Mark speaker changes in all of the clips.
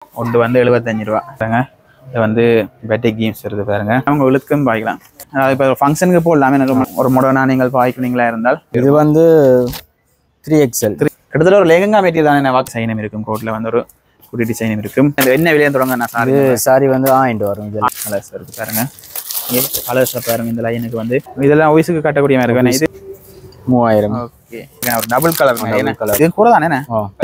Speaker 1: ஒன்று வந்து 75 ரூபா பாருங்க. இது வந்து பெட்டிக் கேம்ஸ் இருக்குது பாருங்க. அவங்க இழுக்கும் பாய்க்கலாம். அதாவது இப்போ ஃபங்க்ஷனுக்கு போடலாமே ஒரு மாடர்னா நீங்கள் பாய்க்கிறீங்களா இருந்தால்
Speaker 2: இது வந்து 3XL.
Speaker 1: கிட்டத்தட்ட ஒரு லேகங்கா மெட்டீரியல் தானே. வாக்கு சைனம் இருக்கும், கோட்டில் வந்து ஒரு குடி டிசைனும் இருக்கும். என்ன விலையை தொடங்க நான் சாரி
Speaker 2: சாரி வந்து வாங்கிட்டு வரும்.
Speaker 1: கலர்ஸ் இருக்கு பாருங்க. கலர்ஸை பாருங்க. இந்த லைனுக்கு வந்து இதெல்லாம் வயசுக்கு கட்டக்கூடிய மாதிரி இருக்கும். இது
Speaker 2: 3000.
Speaker 1: ஓகே, ஒரு டபுள் கலர் இது கூட தானே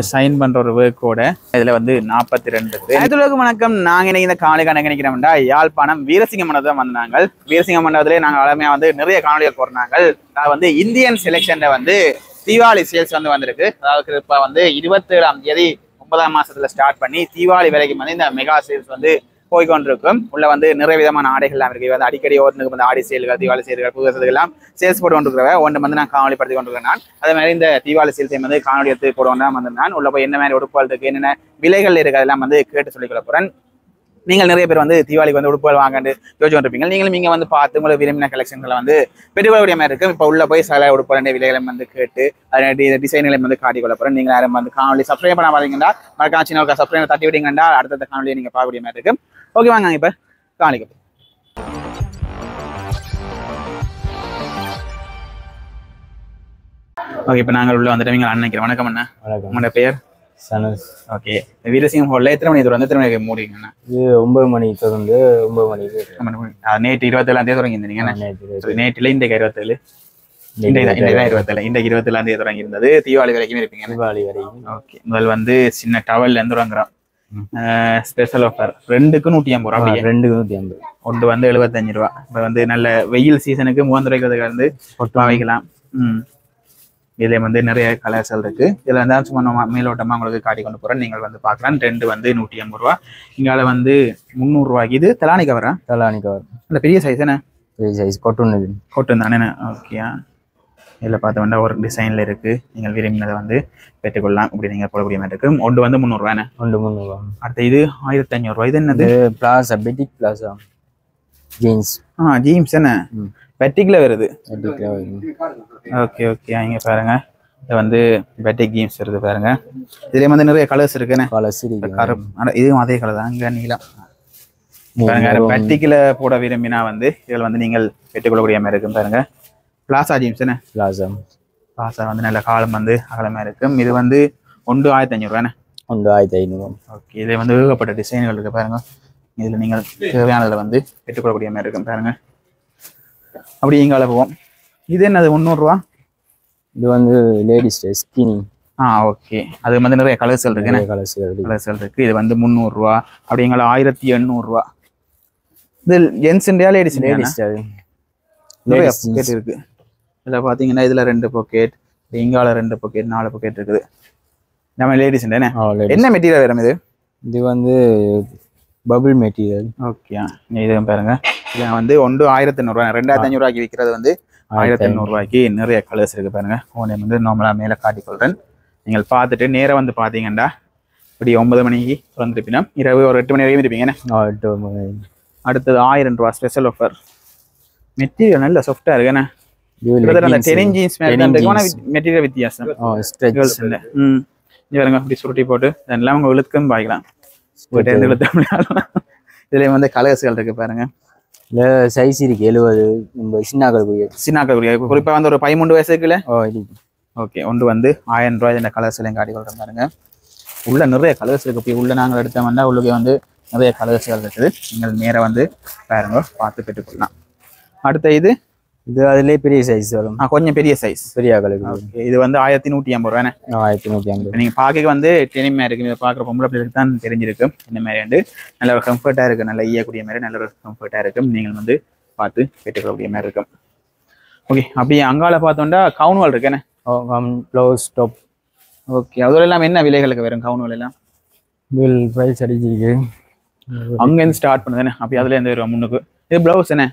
Speaker 1: சைன் பண்ற ஒரு ஒர்க்கோட இதுல வந்து 42. வணக்கம். நாங்க இன்னைக்கு இந்த காணொலி கணக்கு நினைக்கிறோம்டா யாழ்ப்பாணம் வீரசிங்க மண்டபம் தான் வந்தாங்க. வீரசிங்க மண்டபத்திலே நாங்க வளமையா வந்து நிறைய காணொலிகள் போடுறாங்க. நான் வந்து இந்தியன் செலெக்ஷன்ல வந்து தீபாவளி சேல்ஸ் வந்து வந்திருக்கு. அதாவது இப்ப வந்து 27ஆம் தேதி 9ஆம் மாசத்துல ஸ்டார்ட் பண்ணி தீபாவளி வரைக்கும் வந்து இந்த மெகா சேல்ஸ் வந்து போய்கொண்டிருக்கும். உள்ள வந்து நிறைய விதமான ஆடைகள் எல்லாம் இருக்கு. வந்து அடிக்கடி ஓட்டுக்கு வந்து ஆடி சேல்கள், தீபாவளி சேல்கள், புது எல்லாம் சேல்ஸ் போட்டு கொண்டிருக்கிறவ ஒன்று வந்து நான் காணொலி படுத்தி கொண்டிருக்கிறேன். நான் அதே மாதிரி இந்த தீபாவளி சேல்ஸையும் வந்து காணொலி எடுத்து போடுவோம் வந்து நான் உள்ள போய் என்ன மாதிரி உடுப்புகள் இருக்கு, என்னென்ன விலைகள் இருக்கு அதெல்லாம் வந்து கேட்டு சொல்லிக் கொள்ள போறேன். நீங்கள் நிறைய பேர் வந்து தீபாவளிக்கு வந்து உடுப்புகள் வாங்கன்னு யோசிச்சு கொண்டிருப்பீங்க. நீங்களும் இங்கே வந்து பார்த்து உங்களுக்கு விரும்பின கலெக்ஷன்களை வந்து பெற்றுக்கொள்ளக்கூடிய மாதிரி இருக்கும். இப்போ உள்ள போய் சில உடுப்புகள் விலைகளை வந்து கேட்டு அதனுடைய டிசைன்களையும் வந்து காட்டிக் கொள்ள போறேன். நீங்கள் யாரும் வந்து காணொலி சப்ஸ்கிரைப் பண்ண பாத்தீங்கன்னா மறக்காம சின்ன சப்ஸ்கிரைப் தட்டி விட்டீங்கன்னா அடுத்த காணொலியை நீங்க பார்க்கக்கூடிய மாதிரி இருக்கும். ஓகே, வாங்க இப்ப காணிக்க. ஓகே, இப்போ நாங்கள் உள்ள வந்துட்டு நீங்கள் நினைக்கிறேன். வணக்கம் அண்ணா.
Speaker 2: வணக்கம்.
Speaker 1: உங்களோட பெயர்?
Speaker 2: சனஸ்.
Speaker 1: ஓகே, வீரசிங்கம் ஹாலில் எத்தனை மணி தொடர்ந்து எத்தனை மணிக்கு மூடிங்கண்ணா?
Speaker 2: இது 9 மணி தொடர்ந்து 9 மணிக்கு.
Speaker 1: நேற்று 27ஆம் தேதி தொடங்கி இருந்தீங்க. நேற்றுல இன்றைக்கு 27, இன்றைக்கு 27ஆம் தேதி தொடங்கி இருந்தது. தீபாவளி வரைக்கும் இருப்பீங்க.
Speaker 2: தீபாவளி வரைக்கும்.
Speaker 1: ஓகே, முதல் வந்து சின்ன டவல்ல இருந்து வாங்குறோம். ஸ்பெஷல் ஆஃபர் 2க்கு 150 ரூபா.
Speaker 2: 2க்கு 150.
Speaker 1: ஒன்று வந்து 75 ரூபா. இப்போ வந்து நல்ல வெயில் சீசனுக்கு முகந்து வைக்கிறதுக்கு வந்து வைக்கலாம். இதுல வந்து நிறைய கலர்ஸ்கள் இருக்கு. இதுல வந்து சும்மா மேலோட்டமா உங்களுக்கு காட்டி கொண்டு போறேன். நீங்கள் வந்து பார்க்கலாம். 2 வந்து 150 ரூபா. இங்கால வந்து 300 ரூபாய்க்கு. இது தலானி கவரா?
Speaker 2: தலானி கவர்.
Speaker 1: இல்ல பெரிய சைஸ் என்ன?
Speaker 2: பெரிய சைஸ் கொட்டன்
Speaker 1: தானே. ஓகே, இதில் பார்த்த வேண்டாம் ஒரு டிசைன்ல இருக்கு. நீங்கள் விரும்பினதை வந்து பெற்றுக்கொள்ளலாம். இப்படி நீங்க போடக்கூடிய மாதிரி இருக்கு. ஒன்று வந்து 300 ரூபாய். ஒன்று
Speaker 2: 300 ரூபா.
Speaker 1: அடுத்த இது 1500 ரூபாய். இது என்னது?
Speaker 2: பிளாசா, பெட்டிக் பிளாசா ஜீன்ஸ்.
Speaker 1: ஜீன்ஸ் என்ன பெட்டிக்ல வருது. ஓகே ஓகே, இங்க பாருங்க. இது வந்து பெட்டிக் ஜீன்ஸ் வருது பாருங்க. இதுலயே வந்து நிறைய கலர்ஸ் இருக்குன்னு.
Speaker 2: கலர்ஸ் இருக்கு.
Speaker 1: கருப்பு, இதுவும் அதே கலர் தான். அங்க நீலம் பாருங்க. பெட்டிக்ல போட விரும்பினா வந்து இதில் வந்து நீங்கள் பெற்றுக்கொள்ளக்கூடிய மாதிரி இருக்கும் பாருங்க. பிளாசா ஜீன்ஸ் என்ன? பிளாசா வந்து நல்ல காலம் வந்து அகலமா இருக்கும். இது வந்து 1500 ரூபாய்.
Speaker 2: 1500.
Speaker 1: ஓகே, இதுல வந்து ஏகப்பட்ட டிசைன்கள் இருக்கு பாருங்க. இதுல நீங்கள் தேவையானதில் வந்து பெற்றுக்கொள்ளக்கூடிய மாதிரி இருக்கும் பாருங்க. அப்படி இங்கால போவோம். இது என்னது? 300 ரூபா.
Speaker 2: இது வந்து லேடிஸ் ஸ்கினி.
Speaker 1: ஓகே, அது வந்து நிறைய கலர்ஸ்கள் இருக்கு. கலர்ஸ்கள் இருக்கு. இது வந்து 300 ரூபா. அப்படிங்கிற 1800 ரூபா. இது ஜென்ஸ் இந்தியா, லேடிஸ் இருக்கு. இதுல பாத்தீங்கன்னா இதுல 2 பாக்கெட், இங்கால 2 பாக்கெட், 4 பாக்கெட் இருக்குது. நம்ம லேடிஸ் என்ன மெட்டீரியல் வேற இது?
Speaker 2: இது வந்து பபிள் மெட்டீரியல்.
Speaker 1: ஓகே, இது பாருங்க. இது வந்து 1500 ரூபாய். 2500 ரூபாய்க்கு விற்கிறது வந்து 1500 ரூபாய்க்கு நிறைய கலர்ஸ் இருக்கு பாருங்க. உடனே வந்து நார்மலா மேல காட்டிக்கொள்றேன். நீங்கள் பார்த்துட்டு நேரம் வந்து பாத்தீங்கன்னா இப்படி 9 மணிக்கு திறந்துருப்பீங்க. இரவு ஒரு 8 மணி வரைக்கும் இருப்பீங்க. அடுத்தது 1000 ரூபாய் ஸ்பெஷல் ஆஃபர். மெட்டீரியல் நல்ல சாஃப்டா இருக்குண்ணே. மெட்டீரியல் வித்தியாசம். இப்படி சுருட்டி போட்டு இதெல்லாம் உங்க இழுக்கும் பாய்க்கலாம். இதுல வந்து கலர்ஸ்கள் இருக்கு பாருங்க.
Speaker 2: சைஸ் இருக்கு 70. சின்னாக்கள்
Speaker 1: குறிப்பா வந்து ஒரு 13 வயசுக்குள்ள. ஓகே, ஒன்று வந்து 1000 ரூபாய். இந்த கலர்ஸ் எல்லாம் காட்டி கொள்றேன் பாருங்க. உள்ள நிறைய கலர்ஸ் இருக்கு. உள்ள நாங்கள் எடுத்தோம்னா உள்ளுக்கு வந்து நிறைய கலர்ஸ்கள் இருக்குது. நீங்கள் நேரம் வந்து பாருங்க, பார்த்து பெற்றுக்கொள்ளலாம். அடுத்த இது
Speaker 2: அதுலயே பெரிய சைஸ் வரும்.
Speaker 1: கொஞ்சம் பெரிய சைஸ்,
Speaker 2: பெரிய கலர்.
Speaker 1: இது வந்து 1150 ரூபாய்.
Speaker 2: 1150.
Speaker 1: நீங்க பாக்க வந்து டெனிமா இருக்கு. இதை பாக்குற பொம்பளை பிள்ளைகளுக்கு தான் தெரிஞ்சிருக்கும். இந்த மாதிரி வந்து நல்ல ஒரு கம்ஃபர்ட்டா இருக்கு. நல்ல ஈயக்கூடிய மாதிரி நல்ல ஒரு கம்ஃபர்ட்டா இருக்கும். நீங்கள் வந்து பார்த்து பெற்றுக்கொள்ளக்கூடிய மாதிரி இருக்கும். ஓகே, அப்படியே அங்கால பார்த்தோம்னா கவுன்வால் இருக்குன்னு.
Speaker 2: Blouse top.
Speaker 1: ஓகே, அதோட எல்லாம் என்ன விலைகளுக்கு வரும் கவுன்வால் எல்லாம்?
Speaker 2: பிரைஸ் அடிச்சிருக்கு.
Speaker 1: அங்க இருந்து ஸ்டார்ட் பண்ணுதானே. அப்படி அதுல இருந்து வரும் முன்னுக்கு. இது பிளவுஸ் என்ன?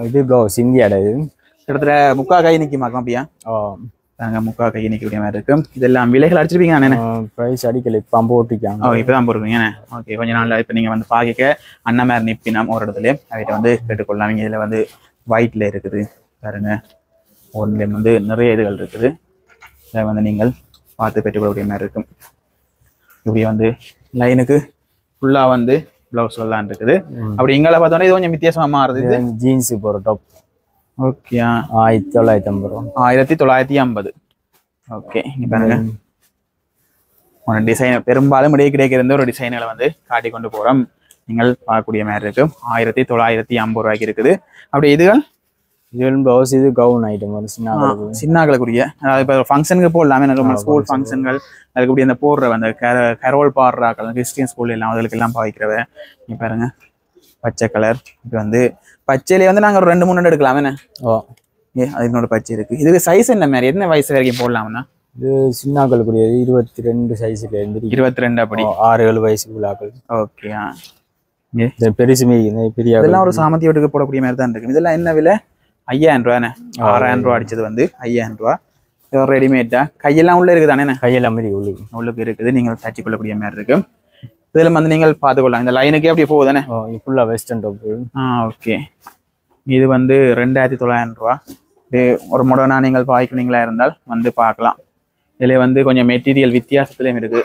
Speaker 2: இது பிளவுஸ் இந்தியாட. இது
Speaker 1: கிட்டத்தட்ட 3/4 கை நிற்குமாக்கும். அப்படியா? நாங்கள் 3/4 கை நிற்கக்கூடிய மாதிரி இருக்கும். இதெல்லாம் விலைகள் அடிச்சிருப்பீங்க தானே?
Speaker 2: ப்ரைஸ் அடிக்கல, இப்போ போட்டிருக்காங்க.
Speaker 1: இப்போதான் போடுறீங்க. ஓகே, கொஞ்ச நாள் இப்போ நீங்கள் வந்து பாக்க அண்ணன் மாதிரி நிற்பினோம் ஒரு இடத்துல அவகிட்ட வந்து கேட்டுக்கொள்ளலாம். இதில் வந்து ஒயிட்ல இருக்குது பாருங்க. ஒன்றுல வந்து நிறைய இதுகள் இருக்குது. இதை வந்து நீங்கள் பார்த்து பெற்றுக்கொள்ளக்கூடிய மாதிரி இருக்கும். இப்படி வந்து லைனுக்கு ஃபுல்லா வந்து பிளவுஸ் எல்லாம் இருக்குது. அப்படி இங்கால பார்த்தோன்னா இது கொஞ்சம் வித்தியாசமா மாறுது. இது
Speaker 2: ஜீன்ஸ் போற டாப்.
Speaker 1: ஓகே
Speaker 2: 1950 ரூபா.
Speaker 1: 1950. ஓகே இங்க பாருங்க ஒரு டிசைன் பெரும்பாலும் இடையே கிடைக்கிற ஒரு டிசைன்களை வந்து காட்டி கொண்டு போறோம். நீங்கள் பார்க்கக்கூடிய மாதிரி இருக்கு. 1950 ரூபாய்க்கு இருக்குது. அப்படி இதுகள்
Speaker 2: பிளவுஸ் இது கவுன் ஐட்டம் வந்து
Speaker 1: சின்னாக்களுக்குரிய அதாவது இப்போ ஃபங்க்ஷனுக்கு போடலாமே நம்ம ஸ்கூல் ஃபங்க்ஷன்கள் அதுக்குரிய அந்த போடுற அந்த கரோல் பாடுறாக்கள் கிறிஸ்டியன் ஸ்கூல் எல்லாம் அதுக்கு எல்லாம் பாவிக்கிறவ. நீ பாருங்க பச்சை கலர். இது வந்து பச்சையிலே வந்து நாங்கள் ஒரு 2-3 எடுக்கலாமே. அது இன்னொரு பச்சை இருக்கு. இதுக்கு சைஸ் என்ன மாதிரி என்ன வயசு வரைக்கும் போடலாம்னா?
Speaker 2: இது சின்னாக்களுக்குரியது 22 சைஸ்ல இருந்து
Speaker 1: 22 அப்படி
Speaker 2: 6-7 வயசுக்குள்ளாக்கள்.
Speaker 1: ஓகே
Speaker 2: பெருசு பெரிய
Speaker 1: இதெல்லாம் ஒரு சாமந்தி வீட்டுக்கு போடக்கூடிய மாதிரி தான் இருக்கு. இதெல்லாம் என்ன விலை? 5000 ரூபாண்ணே. 6000 ரூபா அடிச்சது வந்து 5000 ரூபா. ரெடிமேடா கையெல்லாம் உள்ள இருக்குது தானே?
Speaker 2: கையெல்லாம் மாதிரி
Speaker 1: உள்ளுக்கு இருக்குது. நீங்கள் தச்சு கொள்ளக்கூடிய மாதிரி இருக்கு. இதுல வந்து நீங்கள் பார்த்துக்கொள்ளலாம். இந்த லைனுக்கே அப்படியே போகுதானே?
Speaker 2: ஃபுல்லா வெஸ்டர்ன் டாப்.
Speaker 1: ஓகே இது வந்து 2900 ரூபா. இது ஒரு மாடர்னா நீங்கள் பாய்க்குனீங்களா இருந்தால் வந்து பார்க்கலாம். இதுல வந்து கொஞ்சம் மெட்டீரியல் வித்தியாசத்துலயும் இருக்கு.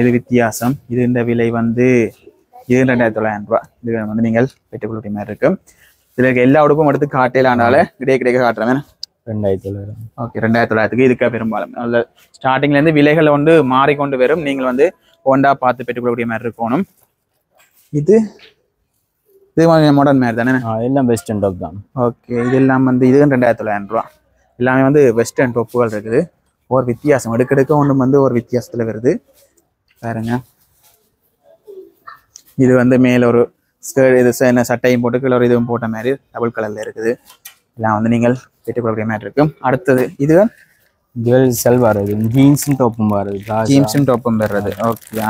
Speaker 1: இது வித்தியாசம். இது இந்த விலை வந்து 2900 ரூபா. இது வந்து நீங்கள் பெற்றுக்கொள்ளக்கூடிய மாதிரி இருக்கு. இதுல இருக்க எல்லா உடுப்பும் எடுத்து காட்டையிலானால கிடைக்க காட்டுறேன்.
Speaker 2: 2900.
Speaker 1: ஓகே 2900க்கு இதுக்காக பெரும்பாலும் ஸ்டார்டிங்ல இருந்து விலைகளை வந்து மாறிக்கொண்டு வரும். நீங்கள் வந்து ஒண்டா பார்த்து பெற்றுக்கொள்ளக்கூடிய மாதிரி இருக்கணும். இது மாடர்ன் மாதிரி தானே?
Speaker 2: எல்லாம் வெஸ்டர்ன் டாப் தான்.
Speaker 1: ஓகே இதெல்லாம் வந்து இது 2900 ரூபா. எல்லாமே வந்து வெஸ்டர்ன் டாப்புகள் இருக்குது. ஒரு வித்தியாசம் எடுக்க ஒன்றும் வந்து ஒரு வித்தியாசத்துல வருது பாருங்க. இது வந்து மேல ஒரு ஸ்கர்ட் இது என்ன சட்டையும் போட்டு கீழே ஒரு இதுவும் போட்ட மாதிரி டபுள் கலர்ல இருக்குது. எல்லாம் வந்து நீங்கள் பெற்றுக்கொள்ளக்கூடிய மாதிரி இருக்கும். அடுத்தது இது
Speaker 2: செல்வார் ஜீன்ஸும் டாப்பும் வருது.
Speaker 1: ஜீன்ஸும் டாப்பும் வர்றது. ஓகே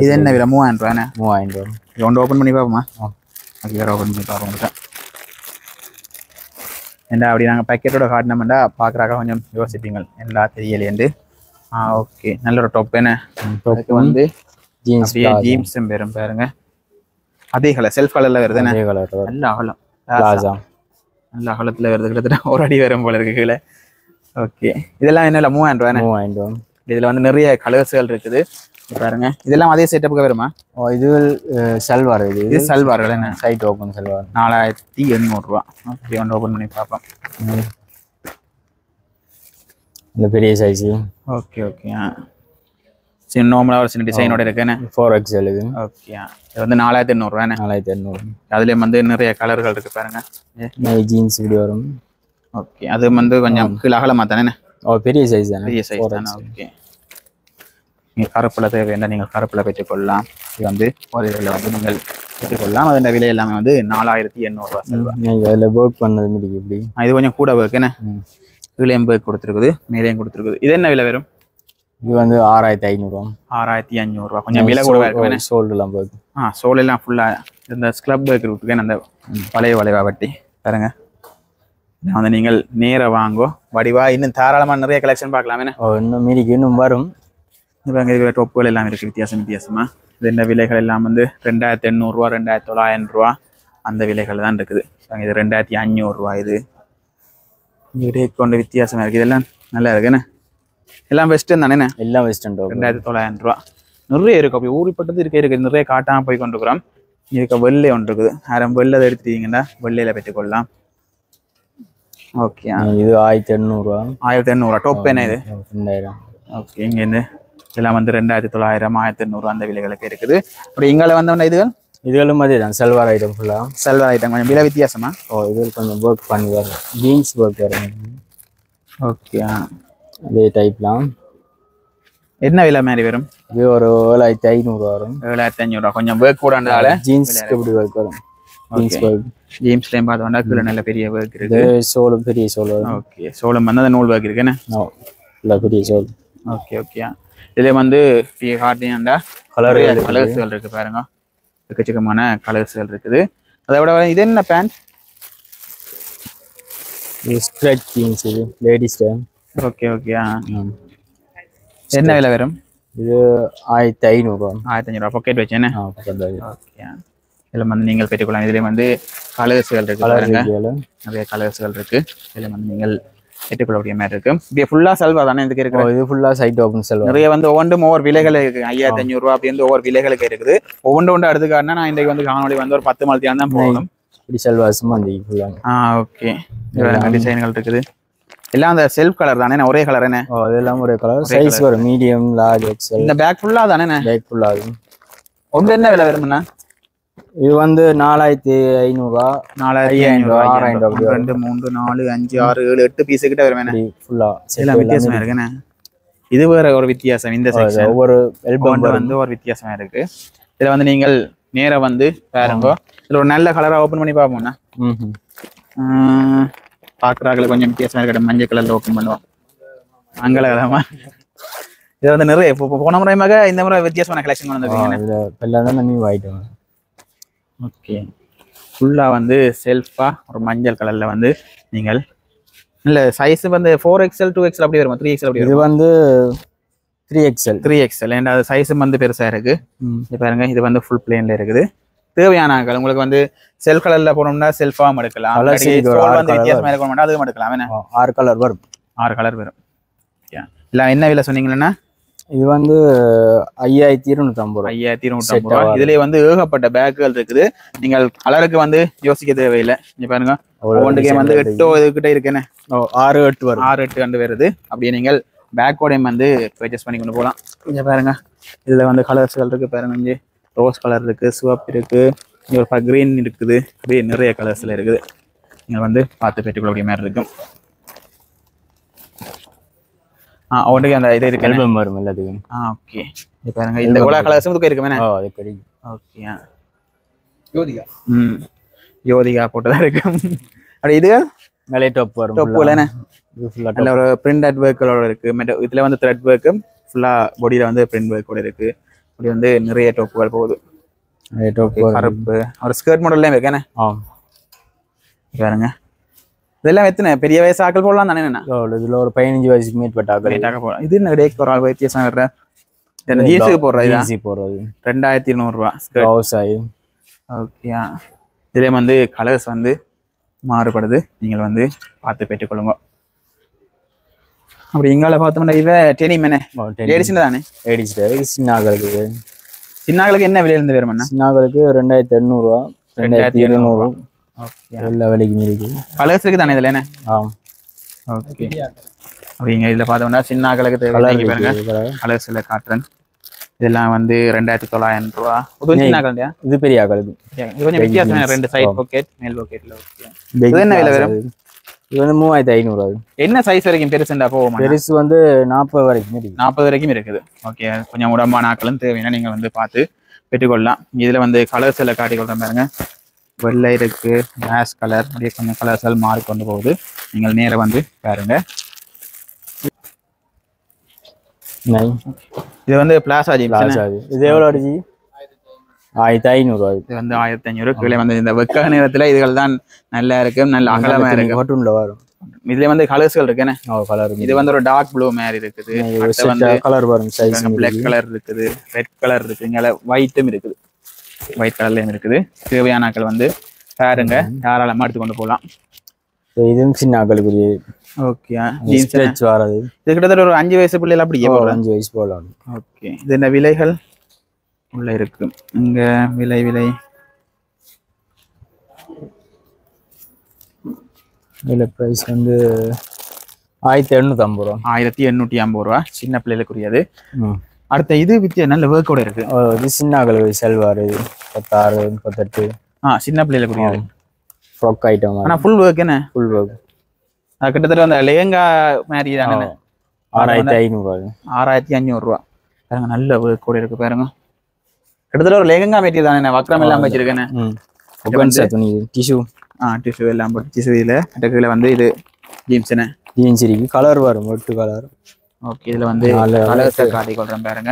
Speaker 1: இது என்ன விலை? 3000 ரூபாண்ணே.
Speaker 2: 3000 ரூபா.
Speaker 1: இது ஒன்று ஓப்பன் பண்ணி பார்ப்போமா? ஓப்பன் பண்ணி பார்ப்போம். என்ன அப்படி நாங்கள் பேக்கெட்டோட காட்டினோம்டா பார்க்குறாக்க கொஞ்சம் யோசிப்பீங்க என்ன தெரியலேண்டு. ஓகே நல்ல ஒரு டாப். என்ன டாப்புக்கு வந்து ஜீன்ஸும் பேரும் பாருங்க. அதே கலர் செல்ஃப் கலர்ல வருது. நல்ல அகலம் நல்ல அகலத்துல வருது. கிட்டத்தட்ட ஒரு அடி வரும் போல இருக்கு கீழே. ஓகே இதெல்லாம் என்ன 3000 ரூபா?
Speaker 2: 3000 ரூபா.
Speaker 1: இதுல வந்து நிறைய கலர்ஸ்கள் இருக்குது பாருங்க. இதெல்லாம் அதே செட்டப்புக்கு வருமா?
Speaker 2: இது சல்வார். இது
Speaker 1: சல்வார்கள் என்ன
Speaker 2: சைட் ஓப்பன் சல்வார்
Speaker 1: 4800 ரூபா. ஓகே ஒன்று ஓப்பன் பண்ணி பார்ப்போம்.
Speaker 2: இந்த பெரிய சைஸ்.
Speaker 1: ஓகே சின்ன நார்மலாக ஒரு சின்ன டிசைனோட இருக்குன்னு
Speaker 2: 4XL. இது
Speaker 1: ஓகே இது வந்து 4800 ரூபா.
Speaker 2: 4800.
Speaker 1: அதுலேயும் வந்து நிறைய கலர்கள் இருக்கு பாருங்க.
Speaker 2: ஜீன்ஸ் இப்படி வரும்.
Speaker 1: ஓகே அது வந்து கொஞ்சம் கீழே அகலமா தானே?
Speaker 2: பெரிய சைஸ் தானே?
Speaker 1: பெரிய சைஸ் தானே. ஓகே நீங்கள் கருப்பில் தேவைன்னா நீங்கள் கருப்பில் பெற்றுக்கொள்ளலாம். இது வந்து ஒரு இதில் வந்து நீங்கள் பெற்றுக்கொள்ளலாம். அதோட விலை எல்லாமே வந்து 4800 ரூபா.
Speaker 2: நீங்கள் அதில் ஒர்க் பண்ணது முடியும். இப்படி
Speaker 1: இது கொஞ்சம் கூட ஒர்க் என்ன இதுலேயும் ஒர்க் கொடுத்துருக்குது மேலேயும் கொடுத்துருக்குது. இது என்ன விலை வரும்?
Speaker 2: இது வந்து 6500 ரூபா.
Speaker 1: 6500 ரூபா. கொஞ்சம் விலை கூட இருக்கு.
Speaker 2: சோல்டெல்லாம் போகுது.
Speaker 1: சோல் எல்லாம் ஃபுல்லாக இந்த ஸ்க்ளப் ஒர்க் இருக்கு. அந்த பழைய வளைவா வட்டி பாருங்க. வந்து நீங்கள் நேர வாங்கோ வடிவா இன்னும் தாராளமாக நிறைய கலெக்ஷன் பார்க்கலாமே.
Speaker 2: இன்னும் மீறிக்கு இன்னும் வரும்.
Speaker 1: இப்போ டொப்புகள் எல்லாம் இருக்குது வித்தியாசமா. இது இந்த விலைகள் எல்லாம் வந்து 2800 ரூபா 2900 ரூபா அந்த விலைகள் தான் இருக்குது. இது 2500 ரூபா. இது இதே கொண்டு வித்தியாசமாக இருக்குது. இதெல்லாம் நல்லா இருக்குண்ணே. எல்லாம் வெஸ்டர்ன் தானே?
Speaker 2: எல்லாம் வெஸ்டர்ன்.
Speaker 1: 2900 ரூபா. நிறைய இருக்கு. அப்படி ஊறிப்பட்டது இருக்குது. நிறைய காட்டாமல் போய் கொண்டுக்கிறோம். இதுக்கு வெள்ளை ஒன்று இருக்குது. யாரும் வெள்ளை எடுத்துட்டீங்கன்னா வெள்ளையில பெற்றுக்கொள்ளலாம். ஓகே
Speaker 2: இது 1800 ரூபா.
Speaker 1: 1800 ரூபா. டொப் என்ன இது?
Speaker 2: 2000.
Speaker 1: ஓகே இங்கேருந்து இதெல்லாம் வந்து 2900 1800 அந்த விலைகளுக்கு இருக்குது. அப்படி இங்கால வந்தோம்னா
Speaker 2: இதுகளும் அதே தான். சல்வார் ஐட்டம் ஃபுல்லா.
Speaker 1: சல்வார் ஐட்டம் கொஞ்சம் விலை வித்தியாசமா?
Speaker 2: இது கொஞ்சம் ஒர்க் பண்ணி வரும். ஜீன்ஸ் ஒர்க் வரும். ஓகே அதே டைப்லாம்.
Speaker 1: என்ன விலை மாதிரி வரும்?
Speaker 2: இது ஒரு 7500 வரும்.
Speaker 1: 7500 ரூபா. கொஞ்சம் ஒர்க் கூடன்றதால
Speaker 2: ஜீன்ஸ்க்கு எப்படி ஒர்க் வரும்? Jeans work.
Speaker 1: ஜீன்ஸ்லையும் பார்த்தோம்னா கீழே நல்ல பெரிய ஒர்க் இருக்கு.
Speaker 2: சோலும் பெரிய சோல்.
Speaker 1: ஓகே சோளம் வந்து அந்த நூல் ஒர்க் இருக்குன்னு
Speaker 2: பெரிய சோல்.
Speaker 1: ஓகே இதுல வந்து காட்டினா கலர்ஸ்கள் இருக்கு பாருங்க. எக்கச்சக்கமான கலர்ஸ்கள் இருக்குது. அதை விட இது என்ன பேண்ட்?
Speaker 2: Stretch jeans. இது லேடிஸ் டைம்.
Speaker 1: ஓகே என்ன விலை வரும்?
Speaker 2: இது 1500 ரூபா.
Speaker 1: 1500 ரூபா. பாக்கெட் வச்சேன்னு.
Speaker 2: ஓகே
Speaker 1: இதில் வந்து நீங்கள் பெற்றுக்கொள்ளலாம். இதுலேயும் வந்து கலர்ஸ்கள் இருக்கு பாருங்க. நிறைய கலர்ஸ்கள் இருக்கு. இதில் வந்து நீங்கள் பெற்றுக்கொள்ளக்கூடிய மாதிரி இருக்கு. இப்படி ஃபுல்லா செல்வா தானே இதுக்கு இருக்கு.
Speaker 2: இது ஃபுல்லா சைட் ஓபன் செல்வா.
Speaker 1: நிறைய வந்து ஒவ்வொன்றும் ஒவ்வொரு விலைகள் இருக்கு. 5500 ரூபா அப்படி வந்து ஒவ்வொரு விலைகளுக்கு இருக்குது. ஒவ்வொன்று எடுத்துக்காட்டினா நான் இன்றைக்கு வந்து காணொலி வந்து ஒரு 10 மணித்தியான் தான் போகணும்.
Speaker 2: இப்படி செல்வாசமா அந்த ஃபுல்லா.
Speaker 1: ஓகே. டிசைன்கள் இருக்குது. எல்லாம் அந்த செல்ஃப் கலர் தானே, ஒரே கலர் என்ன?
Speaker 2: அதெல்லாம் ஒரே கலர். சைஸ் வரும் மீடியம், லார்ஜ், எக்ஸ்எல்.
Speaker 1: இந்த பேக் ஃபுல்லா தானே?
Speaker 2: பேக் ஃபுல்லா அது.
Speaker 1: ஒன்று என்ன விலை வரும்னா?
Speaker 2: இது வந்து 4500
Speaker 1: 4500 6000 2 3 4 5 6 7 8 பீஸ் கிட்ட வருமே
Speaker 2: ஃபுல்லா.
Speaker 1: எல்லாம் வித்தியாசமா இருக்குண்ணே. இது வேற ஒரு வித்தியாசம். இந்த செக்ஷன்
Speaker 2: ஒவ்வொரு எல்பம்
Speaker 1: வந்து ஒரு வித்தியாசமா இருக்கு. இதுல வந்து நீங்கள் நேரா வந்து பாருங்க. இதுல ஒரு நல்ல கலரா ஓபன் பண்ணி பாப்போம்னா பாக்குறாங்களே கொஞ்சம் வித்தியாசமா இருக்கட்டும். மஞ்சள் கலர்ல ஓபன் பண்ணுவோம். மங்களகரமா இது வந்து நிறைய போன முறையாக இந்த முறை வித்தியாசமான கலெக்ஷன் வந்துருக்கீங்க. ஓகே. ஃபுல்லா வந்து செல்ஃபா ஒரு மஞ்சள் கலர்ல வந்து நீங்கள் இல்ல சைஸ் வந்து 4XL 2XL அப்படி வரும். 3XL அப்படி.
Speaker 2: இது வந்து 3XL
Speaker 1: ஏன்னா அது சைஸ் வந்து பெருசா இருக்கு. இது பாருங்க, இது வந்து ஃபுல் பிளேன்ல இருக்குது. தேவையான உங்களுக்கு வந்து செல்ஃப் கலர்ல போனோம்னா செல்ஃபாவும் எடுக்கலாம். வந்து வித்தியாசமா இருக்கணும்னா அதுவும் எடுக்கலாம்.
Speaker 2: 6 கலர் வரும்.
Speaker 1: 6 கலர் வரும். இல்ல என்ன விலை சொன்னீங்கன்னா?
Speaker 2: இது வந்து 5250 ரூபா.
Speaker 1: 5250 ரூபா. இதுலயே வந்து ஏகப்பட்ட பேக்குகள் இருக்குது. நீங்கள் கலருக்கு வந்து யோசிக்க தேவையில்லை. இங்க பாருங்க, ஒவ்வொன்றுக்கே வந்து 8 இதுகிட்ட இருக்குன்னு
Speaker 2: 6-8 வரும்.
Speaker 1: 6-8 கண்டு வருது. அப்படியே நீங்கள் பேக்கோடையும் வந்து பர்ச்சேஸ் பண்ணி கொண்டு போகலாம். இங்க பாருங்க, இதுல வந்து கலர்ஸ்கள் இருக்கு பாருங்க. இங்கே ரோஸ் கலர் இருக்கு, சிவப்பு இருக்கு, இங்க ஒரு கிரீன் இருக்குது. அப்படியே நிறைய கலர்ஸ்ல இருக்குது. நீங்கள் வந்து பார்த்து பெற்றுக்கொள்ளக்கூடிய மாதிரி இருக்கும். அவனுக்கு அந்த இது இருக்கு
Speaker 2: ஆல்பம் வரும் எல்லாத்துக்கும்.
Speaker 1: ஓகே. இது பாருங்க, இந்த கோலா கலர்ஸும் இதுக்கு இருக்குமே.
Speaker 2: அது பெரிய.
Speaker 1: ஓகே. யோதிகா. யோதிகா போட்டதா இருக்கு. அப்படி இது
Speaker 2: மேலே டாப் வரும்.
Speaker 1: டாப் இல்லைண்ணே. நல்ல ஒரு பிரிண்டட் ஒர்க்கோட இருக்கு. இதுல வந்து த்ரெட் ஒர்க்கு ஃபுல்லா பாடியில வந்து பிரிண்ட் ஒர்க்கோட இருக்கு. அப்படி வந்து நிறைய டாப்புகள் போகுது. கருப்பு ஒரு ஸ்கர்ட் மாடல்லையும் இருக்கேண்ணே. பாருங்க, இதெல்லாம் எத்தனை பெரிய வயசு ஆக்கள் போடலாம் தானே?
Speaker 2: இதுல ஒரு 15 வயசுக்கு மேற்பட்ட ஆக்கள்
Speaker 1: போடலாம். இது என்ன டேக் ஒரு வித்தியாசம் வர்ற ஜீன்ஸுக்கு போடுறது. 2200 ரூபா. ஓகே. இதுல வந்து கலர்ஸ் வந்து மாறுபடுது. நீங்கள் வந்து பார்த்து பெற்றுக்கொள்ளுங்க. அப்படி இங்கால பார்த்தோம்னா இவ டெனிமேனே லேடிஸ்ல தானே?
Speaker 2: சின்னாக்களுக்கு.
Speaker 1: சின்னாக்களுக்கு என்ன விலையில இருந்து வேறுமண்ணா?
Speaker 2: சின்னாக்களுக்கு 2800 ரூபா, 2200. எல்லா விலைக்கும் இருக்கு.
Speaker 1: கலர்ஸ் இருக்கு தானே இதுல? என்ன? ஓகே. அப்படிங்க இதுல பார்த்தோம்னா சின்னாக்களுக்கு தேவை கலர்ஸ் எல்லாம் காட்டுறேன். இதெல்லாம் வந்து 2900 ரூபா.
Speaker 2: இது பெரிய ஆக்களுக்கு.
Speaker 1: இது கொஞ்சம் வித்தியாசம். 2 சைட் பாக்கெட், மேல் பாக்கெட்ல. இது என்ன விலை வரும்?
Speaker 2: இது வந்து 3500.
Speaker 1: என்ன சைஸ் வரைக்கும் பெருசுண்டா போவோம்?
Speaker 2: பெருசு வந்து 40 வரைக்கும் இருக்கு.
Speaker 1: 40 வரைக்கும் இருக்குது. ஓகே. கொஞ்சம் உடம்பான ஆக்களும் தேவைன்னா நீங்க வந்து பார்த்து பெற்றுக்கொள்ளலாம். இதுல வந்து கலர்ஸ் எல்லாம் காட்டி கொள்றேன் பாருங்க. வெள்ளை இருக்கு, ஆஷ் கலர், அப்படியே கொஞ்சம் கலர்ஸ் எல்லாம் மாறி கொண்டு போகுது. நீங்கள் நேர வந்து பாருங்க. இது வந்து பிளாசா ஜீன்ஸ்.
Speaker 2: இது எவ்வளவு அடிச்சு? 1500. இது
Speaker 1: வந்து 1500. கீழே வந்து இந்த வெக்க நேரத்துல இதுகள் தான் நல்லா இருக்கு, நல்ல அகலமா இருக்கு.
Speaker 2: மட்டும்ல வரும்.
Speaker 1: இதுல வந்து கலர்ஸ்கள் இருக்குன்னு.
Speaker 2: கலர்
Speaker 1: இது வந்து ஒரு டார்க் ப்ளூ மாதிரி இருக்குது.
Speaker 2: கலர் வரும். சைஸ்
Speaker 1: பிளாக் கலர் இருக்குது, ரெட் கலர் இருக்கு, இங்க ஒயிட்டும் இருக்குது. ஒயிட் கலர்லயும் இருக்குது. தேவையான ஆக்கள் வந்து பாருங்க, தாராளமா எடுத்து கொண்டு போகலாம்.
Speaker 2: இதுவும் சின்ன ஆக்களுக்கு.
Speaker 1: ஓகே.
Speaker 2: ஜீன்ஸ் வரது.
Speaker 1: இது கிட்டத்தட்ட ஒரு 5 வயசு பிள்ளைல அப்படியே
Speaker 2: 5 வயசு போகலாம்.
Speaker 1: ஓகே. இது என்ன விலைகள் உள்ள இருக்கு? இங்க விலை விலை
Speaker 2: பிரைஸ் வந்து 1850 ரூபா.
Speaker 1: 1850 ரூபா. சின்ன பிள்ளைகளுக்குரியது. அடுத்த இது வித்தியா நல்ல ஒர்க்கோட இருக்கு.
Speaker 2: இது சின்ன ஆக்களுக்கு செல்வார். 36 38.
Speaker 1: சின்ன பிள்ளைகளுக்குரியது.
Speaker 2: Frock item.
Speaker 1: ஆனா ஃபுல் ஒர்க் என்ன?
Speaker 2: Full work.
Speaker 1: கிட்டத்தட்ட அந்த லெஹங்கா மாதிரி தானே?
Speaker 2: 6500.
Speaker 1: 6500 ரூபா. பாருங்க, நல்ல ஒர்க்கோட இருக்கு பாருங்க. கிட்டத்தட்ட ஒரு லெஹங்கா மெட்டீரியல் தானே? வக்ரம் எல்லாம் வச்சிருக்கேன்னு.
Speaker 2: டிஷ்யூ
Speaker 1: டிஷ்யூ எல்லாம் போட்டு டிஷ்யூ. இதுல கீழே வந்து இது ஜீன்ஸ்னு
Speaker 2: ஜீன்ஸ் இருக்கு. கலர் வரும், 8 கலர்.
Speaker 1: ஓகே. இதுல வந்து கலர்ஸை காட்டி கொள்றேன் பாருங்க.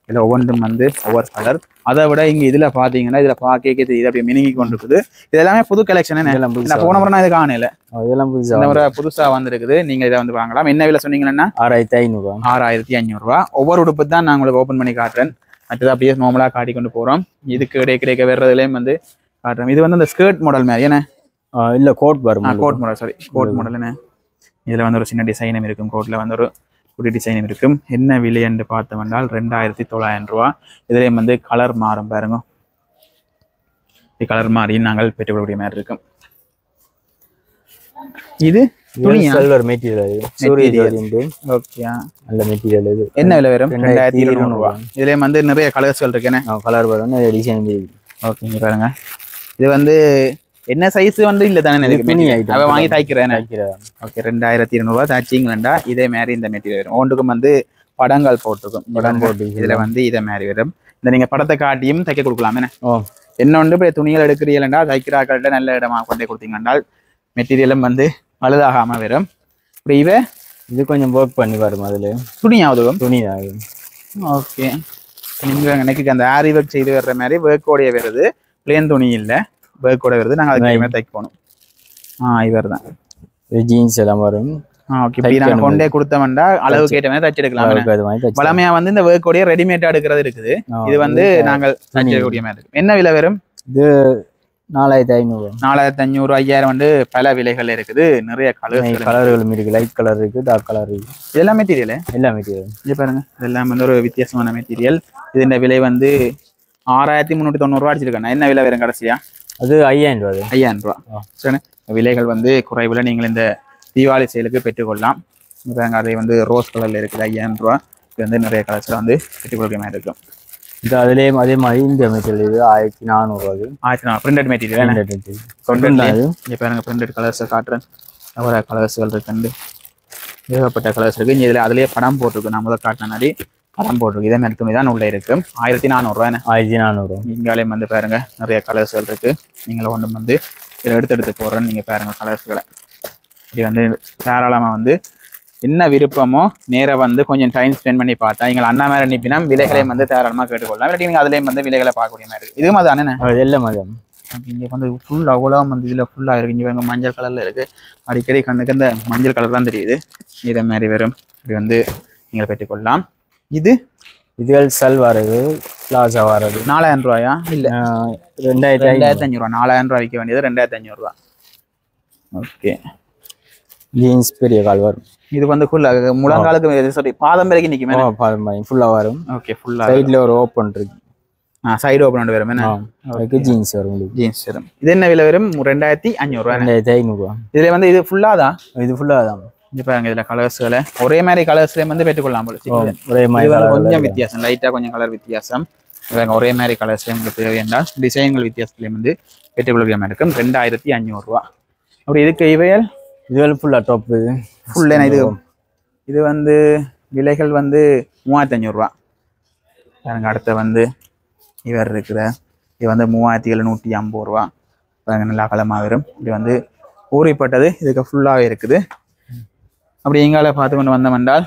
Speaker 1: இதுல ஒவ்வொன்றும் வந்து ஒவ்வொரு கலர். அதை விட இங்க இதுல பாத்தீங்கன்னா இதுல பாக்க இது அப்படியே மினிங்கி கொண்டு இருக்குது. இது எல்லாமே புது கலெக்ஷன். போன முறை இது காணல. இதெல்லாம் புதுசா வந்திருக்குது. நீங்க இதை வந்து வாங்கலாம். என்ன விலை சொன்னீங்கன்னா?
Speaker 2: 6500.
Speaker 1: 6500 ரூபா. ஒவ்வொரு உடுப்பு தான் நான் உங்களுக்கு ஓபன் பண்ணி காட்டுறேன். மற்றது அப்படியே நார்மலா காட்டி கொண்டு போறோம். இதுக்கு கிடைக்க வர்றதுலயும் வந்து காட்டுறோம். இது வந்து அந்த ஸ்கர்ட் மாடல் மாதிரி. ஏன்னா
Speaker 2: இல்ல கோட் வரும்.
Speaker 1: Code model. Sorry, code model. என்ன இதில் வந்து ஒரு சின்ன டிசைனும் இருக்கும், கோட்டில் வந்து ஒரு குடி டிசைனும் இருக்கும். என்ன விலை என்று பார்த்தோம் என்றால் 2900 ரூபா. இதுலேயும் வந்து கலர் மாறும் பாருங்க, கலர் மாறி நாங்கள் பெற்றுக்கொள்ளக்கூடிய மாதிரி இருக்கும். இது
Speaker 2: சில்வர் மெட்டீரியல்
Speaker 1: ஓகே,
Speaker 2: நல்ல மெட்டீரியல். இது
Speaker 1: என்ன விலை வரும்? 2200 ரூபா. இதுலேயும் வந்து நிறைய கலர்ஸ்கள் இருக்குன்னு
Speaker 2: கலர் வரும், டிசைன்.
Speaker 1: ஓகேங்க பாருங்க. இது வந்து என்ன சைஸ் வந்து இல்லை தானே, அவன் வாங்கி தைக்கிறேன். ஓகே, 2200 ரூபா தைச்சிங்களா. இதே மாதிரி இந்த மெட்டீரியல் வரும். ஒன்றுக்கும் வந்து படங்கள் போட்டிருக்கும், படம் போட்டு இதில் வந்து இதே மாதிரி வரும். இந்த நீங்கள் படத்தை காட்டியும் தைக்க கொடுக்கலாமே. என்ன ஒன்று இப்போ துணிகள் எடுக்கிறீங்களா தைக்கிறாக்கள்கிட்ட நல்ல இடமா கொண்டே கொடுத்தீங்கன்னா மெட்டீரியலும் வந்து பழுதாகாமல் வரும். இப்படி
Speaker 2: இது கொஞ்சம் ஒர்க் பண்ணி வரும். அதில்
Speaker 1: துணியாவதும்
Speaker 2: துணி ஆகும்.
Speaker 1: ஓகே, நீங்கள் எனக்கு அந்த ஆரி ஒர்க் செய்து வர்ற மாதிரி ஒர்க்கோடைய வருது, பிளேன் துணி இல்லை, ஒர்க்கோட வருது. நாங்கள் அதுக்கு மாதிரி தைக்கணும். இவர் தான்
Speaker 2: ஜீன்ஸ் எல்லாம் வரும்.
Speaker 1: ஓகே, இப்படி நாங்கள் கொண்டே கொடுத்தோம்னா அளவு கேட்ட மாதிரி தச்செடுக்கலாம். பழமையா வந்து இந்த ஒர்க்கோடைய ரெடிமேடா எடுக்கிறது இருக்குது. இது வந்து நாங்கள் தச்செடுக்கக்கூடிய மாதிரி இருக்கும். என்ன விலை வரும்?
Speaker 2: இது 4500.
Speaker 1: 4500, 5000 வந்து பல விலைகள் இருக்குது. நிறைய
Speaker 2: கலர்களும் இருக்கு, லைட் கலர் இருக்கு, டார்க் கலர் இருக்கு.
Speaker 1: இதெல்லாம் மெட்டீரியல்,
Speaker 2: எல்லா மெட்டீரியல்
Speaker 1: இது பாருங்க. இதெல்லாம் வந்து ஒரு வித்தியாசமான மெட்டீரியல். இது இந்த விலை வந்து 6390 ரூபா அடிச்சிருக்கேன். என்ன விலை வரும் கடைசியா?
Speaker 2: அது 5000 ரூபா.
Speaker 1: 5000 ரூபா. சரி, விலைகள் வந்து குறைவில் நீங்கள் இந்த தீபாவளி சேலுக்கு பெற்றுக்கொள்ளலாம். அதை வந்து ரோஸ் கலர்ல இருக்குது, 5000 ரூபா. இது வந்து நிறைய கலர்ஸ்ல வந்து பெற்றுக்கொள்கிற மாதிரி இருக்கும்.
Speaker 2: இது அதே மாதிரி இந்த மெட்டீரியல் இது 1400 ரூபா.
Speaker 1: 1400 பிரிண்டட் மெட்டீரியல். இங்கே பாருங்க, பிரிண்டட் கலர்ஸை காட்டுறேன். நிறைய கலர்ஸ்கள் இருக்கு, ஏகப்பட்ட கலர்ஸ் இருக்கு. இதில் அதுலேயே படம் போட்டிருக்கு. நான் முதல் காட்டின மாதிரி படம் போட்டிருக்கு. இதே மாதிரி துணி தான் உள்ள இருக்கு. 1400 ரூபா. 1400. இங்காலையும் வந்து பாருங்க நிறைய கலர்ஸ்கள் இருக்கு. நீங்களும் ஒன்று வந்து இதில் எடுத்து போடுறேன்னு நீங்கள் பாருங்க கலர்ஸ்களை. இது வந்து தாராளமாக வந்து என்ன விருப்பமோ நேராக வந்து கொஞ்சம் டைம் ஸ்பெண்ட் பண்ணி பார்த்தா எங்களை அண்ணா மேலே அனுப்பினா விலைகளையும் வந்து தாராளமாக கேட்டுக்கொள்ளலாம். இல்லாட்டி நீங்கள் அதுலேயும் வந்து விலைகளை பார்க்கக்கூடிய மாதிரி இருக்குது. இதுவும் அதானே
Speaker 2: எல்லாம் மதம்.
Speaker 1: இங்கே வந்து ஃபுல் அவ்வளோ வந்து இதில் ஃபுல்லாக இருக்குது. இங்கே வந்து மஞ்சள் கலரில் இருக்குது. அடிக்கடி கண்ணுக்கு இந்த மஞ்சள் கலர் தான் தெரியுது. இதே மாதிரி வரும். இப்படி வந்து நீங்கள் பெற்றுக்கொள்ளலாம்.
Speaker 2: இதுகள் சல்வார், பிளாசா வாரது
Speaker 1: 4000 ரூபாயா? இல்லை, 2500 ரூபா. 4000 ரூபா விற்க வேண்டியது 2500 ரூபா. ஓகே,
Speaker 2: ஜீன்ஸ் பெரிய கால் வரும்.
Speaker 1: இது வந்து ஃபுல்லாக முழங்காலுக்கு சாரி பாதம் வரைக்கும் நிற்குமே.
Speaker 2: பாதம் ஃபுல்லாக வரும்.
Speaker 1: ஓகே, ஃபுல்லாக
Speaker 2: சைடில் ஒரு ஓப்பன் இருக்கு.
Speaker 1: சைடு ஓப்பன் வரும்.
Speaker 2: அதுக்கு ஜீன்ஸ் வரும்.
Speaker 1: ஜீன்ஸ் வரும். இது என்ன விலை வரும்? 2500 ரூபா.
Speaker 2: 2500 ரூபா.
Speaker 1: இதுல வந்து இது ஃபுல்லாக தான்.
Speaker 2: இது ஃபுல்லாக தான்.
Speaker 1: இது பாருங்க, இதுல கலர்ஸ்களை ஒரே மாதிரி கலர்ஸ்லேயும் வந்து பெற்றுக்கொள்ளலாம் போல.
Speaker 2: ஒரே மாதிரி
Speaker 1: கொஞ்சம் வித்தியாசம், லைட்டாக கொஞ்சம் கலர் வித்தியாசம். ஒரே மாதிரி கலர்ஸ்லேயும் உங்களுக்கு தேவை என்றால் டிசைன்கள் வித்தியாசத்துலேயும் வந்து பெற்றுக்கொள்கிற மாதிரி இருக்கும். 2500 ரூபா. அப்படி இதுக்கு இதுவெல்லாம் ஃபுல்லாக டாப். இது ஃபுல் இது வந்து விலைகள் வந்து 3500 ரூபா. பாருங்க, அடுத்த வந்து இவர் இருக்கிற இது வந்து 3750 ரூபா. பாருங்க, நல்லா கலமாக வரும். இது வந்து ஊறிப்பட்டது, இதுக்கு ஃபுல்லாகவே இருக்குது. அப்படி எங்கால பார்த்து கொண்டு வந்தோம் என்றால்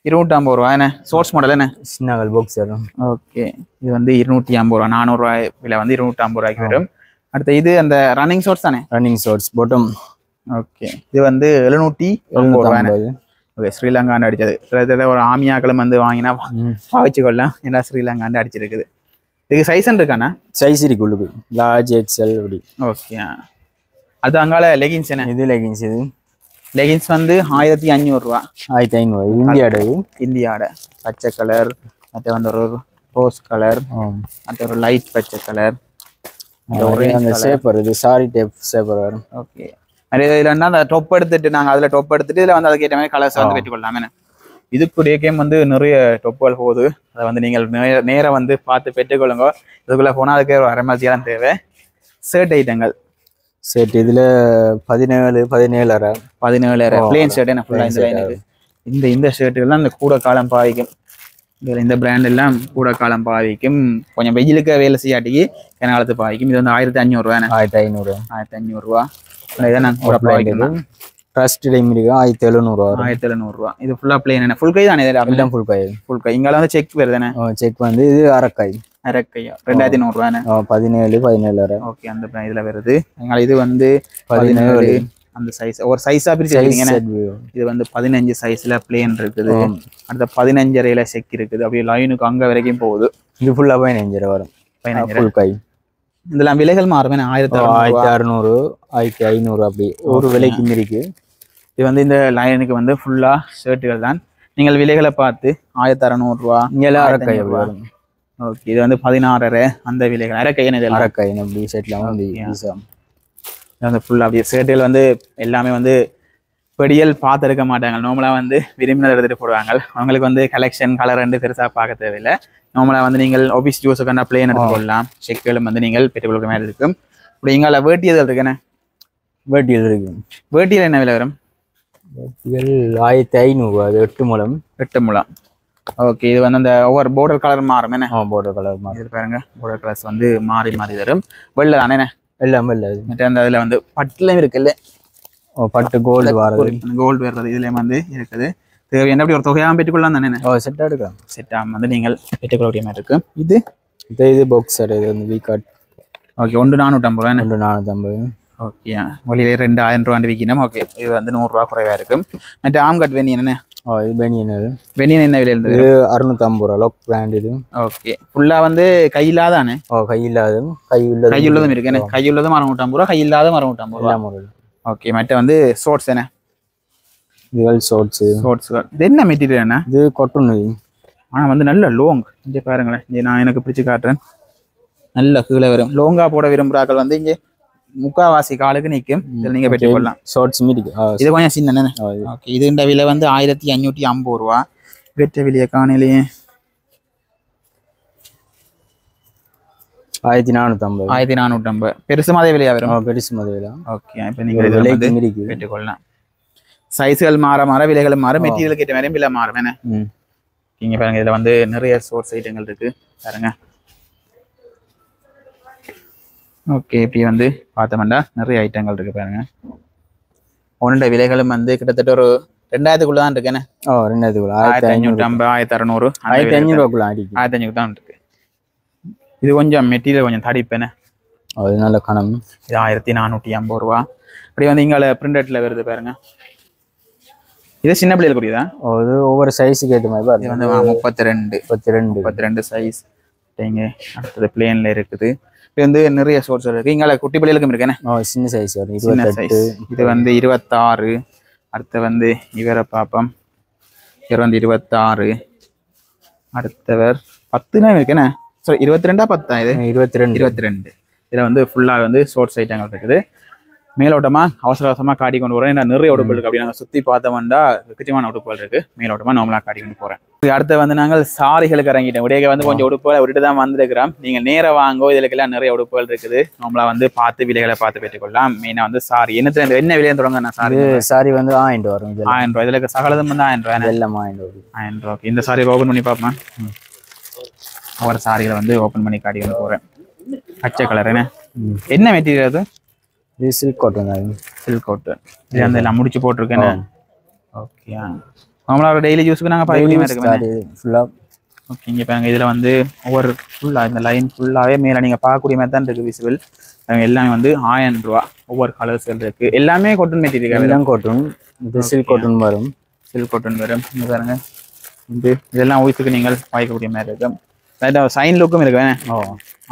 Speaker 1: 250 ரூபா. என்ன ஷோர்ட்ஸ் மாடல் என்ன
Speaker 2: சின்ன பாக்ஸ் வரும்.
Speaker 1: ஓகே, இது வந்து 250 ரூபா. 400 ரூபாய் விலை வந்து 250 ரூபாய்க்கு வரும். அடுத்த இது அந்த ரன்னிங் ஷோர்ட்ஸ் தானே? Running shorts bottom. ஓகே, இது வந்து 750 ரூபாய். ஓகே, ஸ்ரீலங்காண்டு அடிச்சது. ஒரு ஆமியாக்களும் வந்து வாங்கினா பாவிச்சுக்கொள்ளலாம். ஏன்னா ஸ்ரீலங்காண்டு அடிச்சிருக்குது. இதுக்கு சைஸ் இருக்காண்ணா? சைஸ் இருக்கு, உள்ளுக்கு லார்ஜ் எக்ஸ்எல் அப்படி. ஓகே, அது அங்கால லெகின்ஸ் என்ன? இது லெகின்ஸ். இது லெகின்ஸ் வந்து 1500 ரூபா. 1500. இந்தியாட பச்சை கலர், மற்ற வந்து ஒரு ரோஸ் கலர், மற்ற ஒரு லைட் பச்சை கலர், சேப்பர். இது சாரி டைப் சேப்பர் வரும். ஓகே, இல்லைன்னா அந்த டொப் எடுத்துட்டு நாங்கள் அதில் டொப் எடுத்துட்டு இதில் வந்து அதுக்கேற்ற மாதிரி கலர்ஸ் வந்து பெற்றுக்கொள்ளலாமே. இதுக்குரிய கேம் வந்து நிறைய டொப்புகள் போகுது. அதை வந்து நீங்கள் நேராக வந்து பார்த்து பெற்றுக்கொள்ளுங்க. இதுக்குள்ளே போனால் அதுக்கு ஒரு அரைமதியெல்லாம் தேவை. ஷர்ட் ஐட்டங்கள் செட் இதில் 17,500 பிளேன் ஷர்ட். என்ன ஃபுல்லாக இந்த லைனுக்கு இந்த ஷர்ட்டுகள்லாம் இந்த கூட காலம் பாவிக்கும். இதில் இந்த பிராண்ட் எல்லாம் கூட காலம் பாவிக்கும். கொஞ்சம் வெயிலுக்கு வேலை செய்யாட்டிக்கு காலத்து பாவிக்கும். இது வந்து 1500 ரூபா. 1500 ரூபா. இதை நான் கூட பாவிக்கணும். ட்ரஸ்ட் டைம் இருக்கு 1700 ரூபா. இது ஃபுல்லா பிளேன். என்ன ஃபுல் கை தானே? எல்லாம் ஃபுல் கை. இங்கால வந்து செக் வருது தானே? செக் வந்து இது அரைக்கை 2100 ரூபா. 17,500. ஓகே, அந்த இதுல வருது. எங்களை இது வந்து 17 அந்த சைஸ் ஒரு சைஸா பிரிச்சிருக்கீங்க. இது வந்து 15 சைஸ்ல பிளேன் இருக்குது. அடுத்த 15.5 செக் இருக்குது. அப்படியே லைனுக்கு அங்க வரைக்கும் போகுது. இது ஃபுல்லா 15 வரும். 15 ஃபுல் கை. இதெல்லாம் விலைகள் மாறுமே. 1600, 1500 அப்படி ஒரு விலைக்கு இருக்கு. இது வந்து இந்த லைனுக்கு வந்து ஃபுல்லா ஷர்ட்டுகள் தான். நீங்கள் விலைகளை பார்த்து 1600 ரூபா
Speaker 2: இங்கே அரக்கை வரும்.
Speaker 1: ஓகே, இது வந்து 16.5 அந்த விலைகள். அரக்கைன்னு இது
Speaker 2: அரக்கை அப்படி ஷர்ட்லாம் வந்து
Speaker 1: வந்து ஃபுல்லா அப்படியே ஷர்ட்டுகள் வந்து எல்லாமே வந்து பெடியல் பார்த்துருக்க மாட்டாங்க. நார்மலாக வந்து விரும்பினதை எடுத்துகிட்டு போடுவாங்க. அவங்களுக்கு வந்து கலெக்ஷன் கலர் ரெண்டு பெருசாக பார்க்க தேவையில்லை. நார்மலாக வந்து நீங்கள் ஆஃபீஸ் ஜூஸுக்கான பிளேன் எடுத்து போடலாம். செக்குகளும் வந்து நீங்கள் பெற்றுக்கொள்கிற மாதிரி இருக்கும். இப்படி எங்களை வேட்டியது இருக்குண்ணே.
Speaker 2: வேட்டியல் இருக்கு.
Speaker 1: வேட்டியில் என்ன விலை வரும்?
Speaker 2: வேட்டியல் 1500, அது 8 முழம்.
Speaker 1: 8 முழம். ஓகே, இது வந்து அந்த ஒவ்வொரு போர்டர் கலர் மாறும் என்ன?
Speaker 2: போர்டர் கலர் மாறும்.
Speaker 1: இது பாருங்க, போர்டர் கலர்ஸ் வந்து மாறி மாறி வரும். வெள்ளை தானே?
Speaker 2: எல்லாமே இல்லை.
Speaker 1: அந்த இதில் வந்து பட்டுலையும் இருக்குல்ல,
Speaker 2: பட்டு கோல்டு வர்றது,
Speaker 1: கோல்டு வர்றது இதுலேயும் வந்து இருக்குது. தேவையான அப்படி ஒரு தொகையாக பெற்றுக்கொள்ளலாம் தானே?
Speaker 2: செட்டாக எடுக்கலாம்.
Speaker 1: செட்டாக வந்து நீங்கள் பெற்றுக்கொள்ளக்கூடிய மாதிரி இருக்கும். இது
Speaker 2: இது பாக்ஸர், இது வந்து வீக்காட்.
Speaker 1: ஓகே, 450 ரூபா.
Speaker 2: 450.
Speaker 1: ஓகே, வெளியிலே 2000 ரூபாண்டு விற்கணும். ஓகே, இது வந்து 100 ரூபா குறைவாக இருக்கும். மற்ற ஆம்கட் வெனியன் என்ன?
Speaker 2: இது பெனியன்.
Speaker 1: வெனியன் என்ன விலை இருந்தது?
Speaker 2: இது 650 ரூபா, லோக் பிராண்ட். இது
Speaker 1: ஓகே, ஃபுல்லாக வந்து கையில்லாதானே?
Speaker 2: கையில்லாதும்
Speaker 1: கையுள்ளதும் இருக்கு என்ன? கையுள்ளதும் 650 ரூபா, கையில்லாத 650 ரூபா. ஓகே, மற்ற வந்து ஷோர்ட்ஸ் என்ன?
Speaker 2: இதுகள் ஷோர்ட்ஸ்.
Speaker 1: இது என்ன மெட்டீரியல் என்ன?
Speaker 2: இது கொட்டுன்னு.
Speaker 1: ஆனால் வந்து நல்ல லோங். இங்கே பாருங்களேன், இங்கே நான் எனக்கு பிடிச்சி காட்டுறேன். நல்ல கீழே வரும். லோங்கா போட விரும்புகிறாக்கள் வந்து இங்கே முக்காவாசி காலுக்கு நிற்கும். இதில் நீங்கள் பெற்றுக்கொள்ளலாம்.
Speaker 2: ஷார்ட்ஸ் மீடிக்கு
Speaker 1: இது கொஞ்சம் சின்ன. ஓகே, இது இந்த விலை வந்து 1550 ரூபா. வெற்ற விலையை காணலையே.
Speaker 2: 1450.
Speaker 1: 1450. பெருசு மாதிரி விலையா வரும்?
Speaker 2: பெருசு மாதிரி விலை.
Speaker 1: ஓகே, இப்போ நீங்கள் இதில் பெற்றுக்கொள்ளலாம். சைஸ்கள் மாற மாற விலைகள் மாறும். மெட்டீரியலுக்கு ஏற்ற மாதிரி விலை மாறும் என்ன? இங்கே பாருங்க, இதில் வந்து நிறைய சோர்ஸ் ஐட்டங்கள் இருக்கு பாருங்க. ஓகே, இப்படி வந்து பார்த்தோம்னா நிறைய ஐட்டங்கள் இருக்கு பாருங்க. ஒன்றுடைய விலைகளும் வந்து கிட்டத்தட்ட ஒரு 2000க்குள்ள தான் இருக்கு என்ன?
Speaker 2: 2000,
Speaker 1: 1550, 1600,
Speaker 2: 1500 அடிக்கும்.
Speaker 1: 1500 தான் இருக்கு. இது கொஞ்சம் மெட்டீரியல் கொஞ்சம் தடிப்பேனே.
Speaker 2: அது நல்ல கணம்.
Speaker 1: இது 1450 ரூபா. இப்படி வந்து இங்கே பிரிண்டட்ல வருது பாருங்க. இது சின்ன பிள்ளைகள் கூடியதா?
Speaker 2: அது ஒவ்வொரு சைஸுக்கு ஏற்ற மாதிரி.
Speaker 1: இது வந்து 32 சைஸ். அடுத்தது பிளேன்ல இருக்குது. இது வந்து நிறைய சோர்ஸ் இருக்கு. இங்கே குட்டி பிள்ளைகளுக்கும் இருக்கேனே.
Speaker 2: சின்ன சைஸ் வரும்.
Speaker 1: 28. இது வந்து 26. அடுத்து வந்து இவரை பார்ப்போம். இவர் வந்து 26. அடுத்தவர் 10 இருக்கேனே. சாரி, 22 10 இது 22. இதில் வந்து ஃபுல்லாக வந்து ஷோர்ட்ஸ் ஐட்டங்கள் இருக்குது. மேலோட்டமா அவசர அவசரமா காட்டி கொண்டு போறேன். நிறைய உடுப்புகள் இருக்கு. அப்படி நாங்கள் சுற்றி பார்த்தோம்னா கிச்சமான உடுப்புகள் இருக்கு. மேலோட்டமா நார்மலாக காட்டி கொண்டு போறேன். அடுத்து வந்து நாங்கள் சாரிகளுக்கு இறங்கிட்டோம். உடைய வந்து கொஞ்சம் உடுப்புகளை விட்டு தான் வந்திருக்கிறோம். நீங்கள் நேராக வாங்கோ, இதுக்கெல்லாம் நிறைய உடுப்புகள் இருக்குது. நார்மலா வந்து பார்த்து விலைகளை பார்த்து பெற்றுக்கொள்ளலாம். மெயினாக வந்து சாரி என்ன விலைன்னு தொடங்க? நான்
Speaker 2: சாரி வந்து 1000 வரும்.
Speaker 1: 1000 ரூபாய். இதுல சகலதும் வந்து 1000 ரூபாய்.
Speaker 2: எல்லாம் 1000
Speaker 1: ரூபாய். இந்த சாரி ஓப்பன் பண்ணி பார்ப்பேன். ஒவ்வொரு சாரிகளை வந்து ஓப்பன் பண்ணி காட்டி கொண்டு போறேன். பச்சை கலர் என்ன மெட்டீரியல் அது?
Speaker 2: இது சில்க் காட்டன்.
Speaker 1: Silk cotton. இது அந்த எல்லாம் முடிச்சு போட்டிருக்கேன். ஓகே, நார்மலாக டெய்லி யூஸ்க்கு நாங்கள் பயன்படுத்தி இருக்கோம் ஃபுல்லாக. ஓகே, இங்கே பாருங்க, இதில் வந்து ஒவ்வொரு ஃபுல்லாக இந்த லைன் ஃபுல்லாகவே மேலே நீங்கள் பார்க்கக்கூடிய மாதிரி தான் இருக்குது விசிபிள். எல்லாமே வந்து 1000 ரூபா. ஒவ்வொரு கலர்ஸ்கள் இருக்குது. எல்லாமே காட்டன் மெட்டீரியல்.
Speaker 2: எல்லாம் காட்டன். இது சில்க் காட்டன் வரும்.
Speaker 1: சில்க் காட்டன் வரும். இங்கே பாருங்க, இதெல்லாம் வயசுக்கு நீங்கள் வாய்க்கக்கூடிய மாதிரி இருக்கும். சைன் லுக்கும் இருக்கு.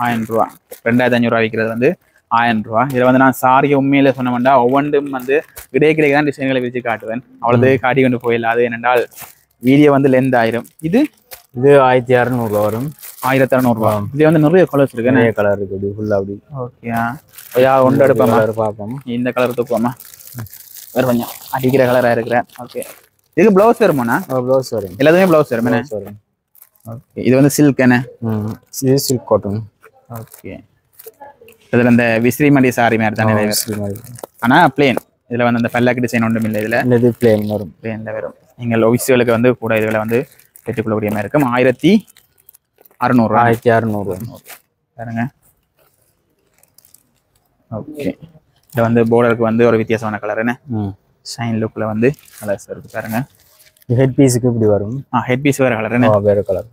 Speaker 1: 1000 ரூபா. 2500 ரூபா விற்கிறது வந்து 1000 ரூபா. இதில் வந்து நான் சாரியை உண்மையில சொன்னோம்னா ஒவ்வொன்றும் வந்து கிடைக்கிற தான் டிசைன்களை வச்சு காட்டுவேன். அவ்வளவு காட்டி கொண்டு போயிடலாம். அது என்னென்றால் வீடியோ வந்து லென்த் ஆயிரும். இது
Speaker 2: 1600 ரூபா வரும்.
Speaker 1: 1600 ரூபா. இது வந்து நிறைய கலர்ஸ் இருக்கு.
Speaker 2: நிறைய கலர் இருக்குது ஃபுல்லாக. அப்படி
Speaker 1: ஓகே, ஒன்று எடுப்போமா?
Speaker 2: பார்ப்போம்.
Speaker 1: இந்த கலர் தூக்குவோமா? வேறு கொஞ்சம் அடிக்கிற கலராக இருக்கிறேன். ஓகே, இதுக்கு ப்ளவுஸ் வருமாண்ணா?
Speaker 2: ப்ளவுஸ் வரும்.
Speaker 1: எல்லாத்துமே ப்ளவுஸ் வரும். ஓகே, இது வந்து சில்க் என்ன?
Speaker 2: இது சில்க் காட்டன்.
Speaker 1: ஓகே, இதில் இந்த விசிறி மாதிரி சாரி மாதிரி தானே? ஆனால் பிளேன். இதில் வந்து அந்த பல்லாக்கு டிசைன் ஒன்றும் இல்லை. இதில்
Speaker 2: இது பிளேன் வரும்.
Speaker 1: பிளேனில் வரும். நீங்கள் ஒய்ஸுகளுக்கு வந்து கூட இதில் வந்து பெற்றுக்கொள்ளக்கூடிய மாதிரி இருக்கும். 1600 ரூபா.
Speaker 2: 1600
Speaker 1: பாருங்க. ஓகே, இதில் வந்து போர்டருக்கு வந்து ஒரு வித்தியாசமான கலர் என்ன? ஷைன் லுக்கில் வந்து கலர்ஸ் இருக்குது பாருங்க.
Speaker 2: ஹெட் பீஸுக்கு இப்படி வரும்.
Speaker 1: ஹெட் பீஸ் வேறு கலர் என்ன?
Speaker 2: வேறு கலர்.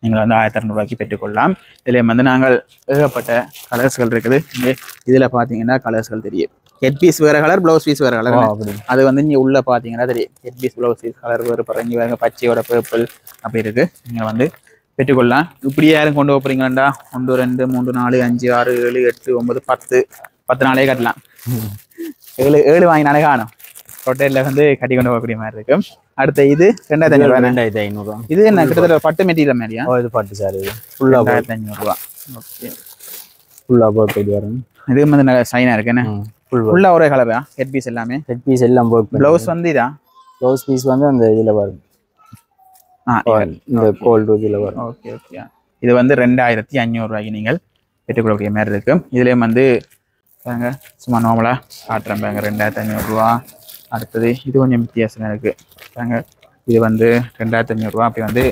Speaker 1: நீங்கள் வந்து 1600 ரூபாய்க்கு பெற்றுக்கொள்ளலாம். இதில் வந்து நாங்கள் ஏகப்பட்ட கலர்ஸ்கள் இருக்குது. இங்கே இதில் பார்த்தீங்கன்னா கலர்ஸ்கள் தெரியும். ஹெட் பீஸ் வேறு கலர், ப்ளவுஸ் பீஸ் வேறு கலர். அது வந்து இங்கே உள்ள பார்த்தீங்கன்னா தெரியும். Head piece, blouse piece colour வேறு பறங்கி வேறு பச்சையோட பர்பிள் அப்படி இருக்குது. நீங்கள் வந்து பெற்றுக்கொள்ளலாம். இப்படி யாரும் கொண்டு போகிறீங்களா? 1 2 3 4 5 6 7 8 9 10 நாளே கட்டலாம். 7 வாங்கினாலே காணும். ரொட்டேட்ல வந்து கட்டி கொண்டு போகக்கூடிய மாதிரி இருக்கும். அடுத்த இது 2500
Speaker 2: 2500.
Speaker 1: இது என்ன கிட்டத்தட்ட பட்டு மெட்டீரியல் மாதிரியா?
Speaker 2: இது பட்டு சாரி ஃபுல்லா
Speaker 1: 2500. ஓகே,
Speaker 2: ஃபுல்லா போட்டு வரும்.
Speaker 1: இது வந்து நல்ல சைனா இருக்கு என்ன? ஃபுல்லா ஒரே கலரா? ஹெட் பீஸ் எல்லாமே
Speaker 2: ஹெட் பீஸ் எல்லாம் போட்டு.
Speaker 1: ப்ளவுஸ் வந்து இதா?
Speaker 2: ப்ளவுஸ் பீஸ் வந்து அந்த இதுல வரும். இந்த கோல்ட் இதுல வரும்.
Speaker 1: Okay okay. இது வந்து 2500 ரூபாய்க்கு நீங்கள் பெற்றுக்கொள்ளக்கூடிய மாதிரி இருக்கும். இதுலயும் வந்து பாருங்க சும்மா நார்மலா காட்டுறேன் பாருங்க 2500 ரூபா. அடுத்தது இது கொஞ்சம் வித்தியாசமா இருக்கு பாருங்க. இது வந்து 2500 ரூபா. அப்படி வந்து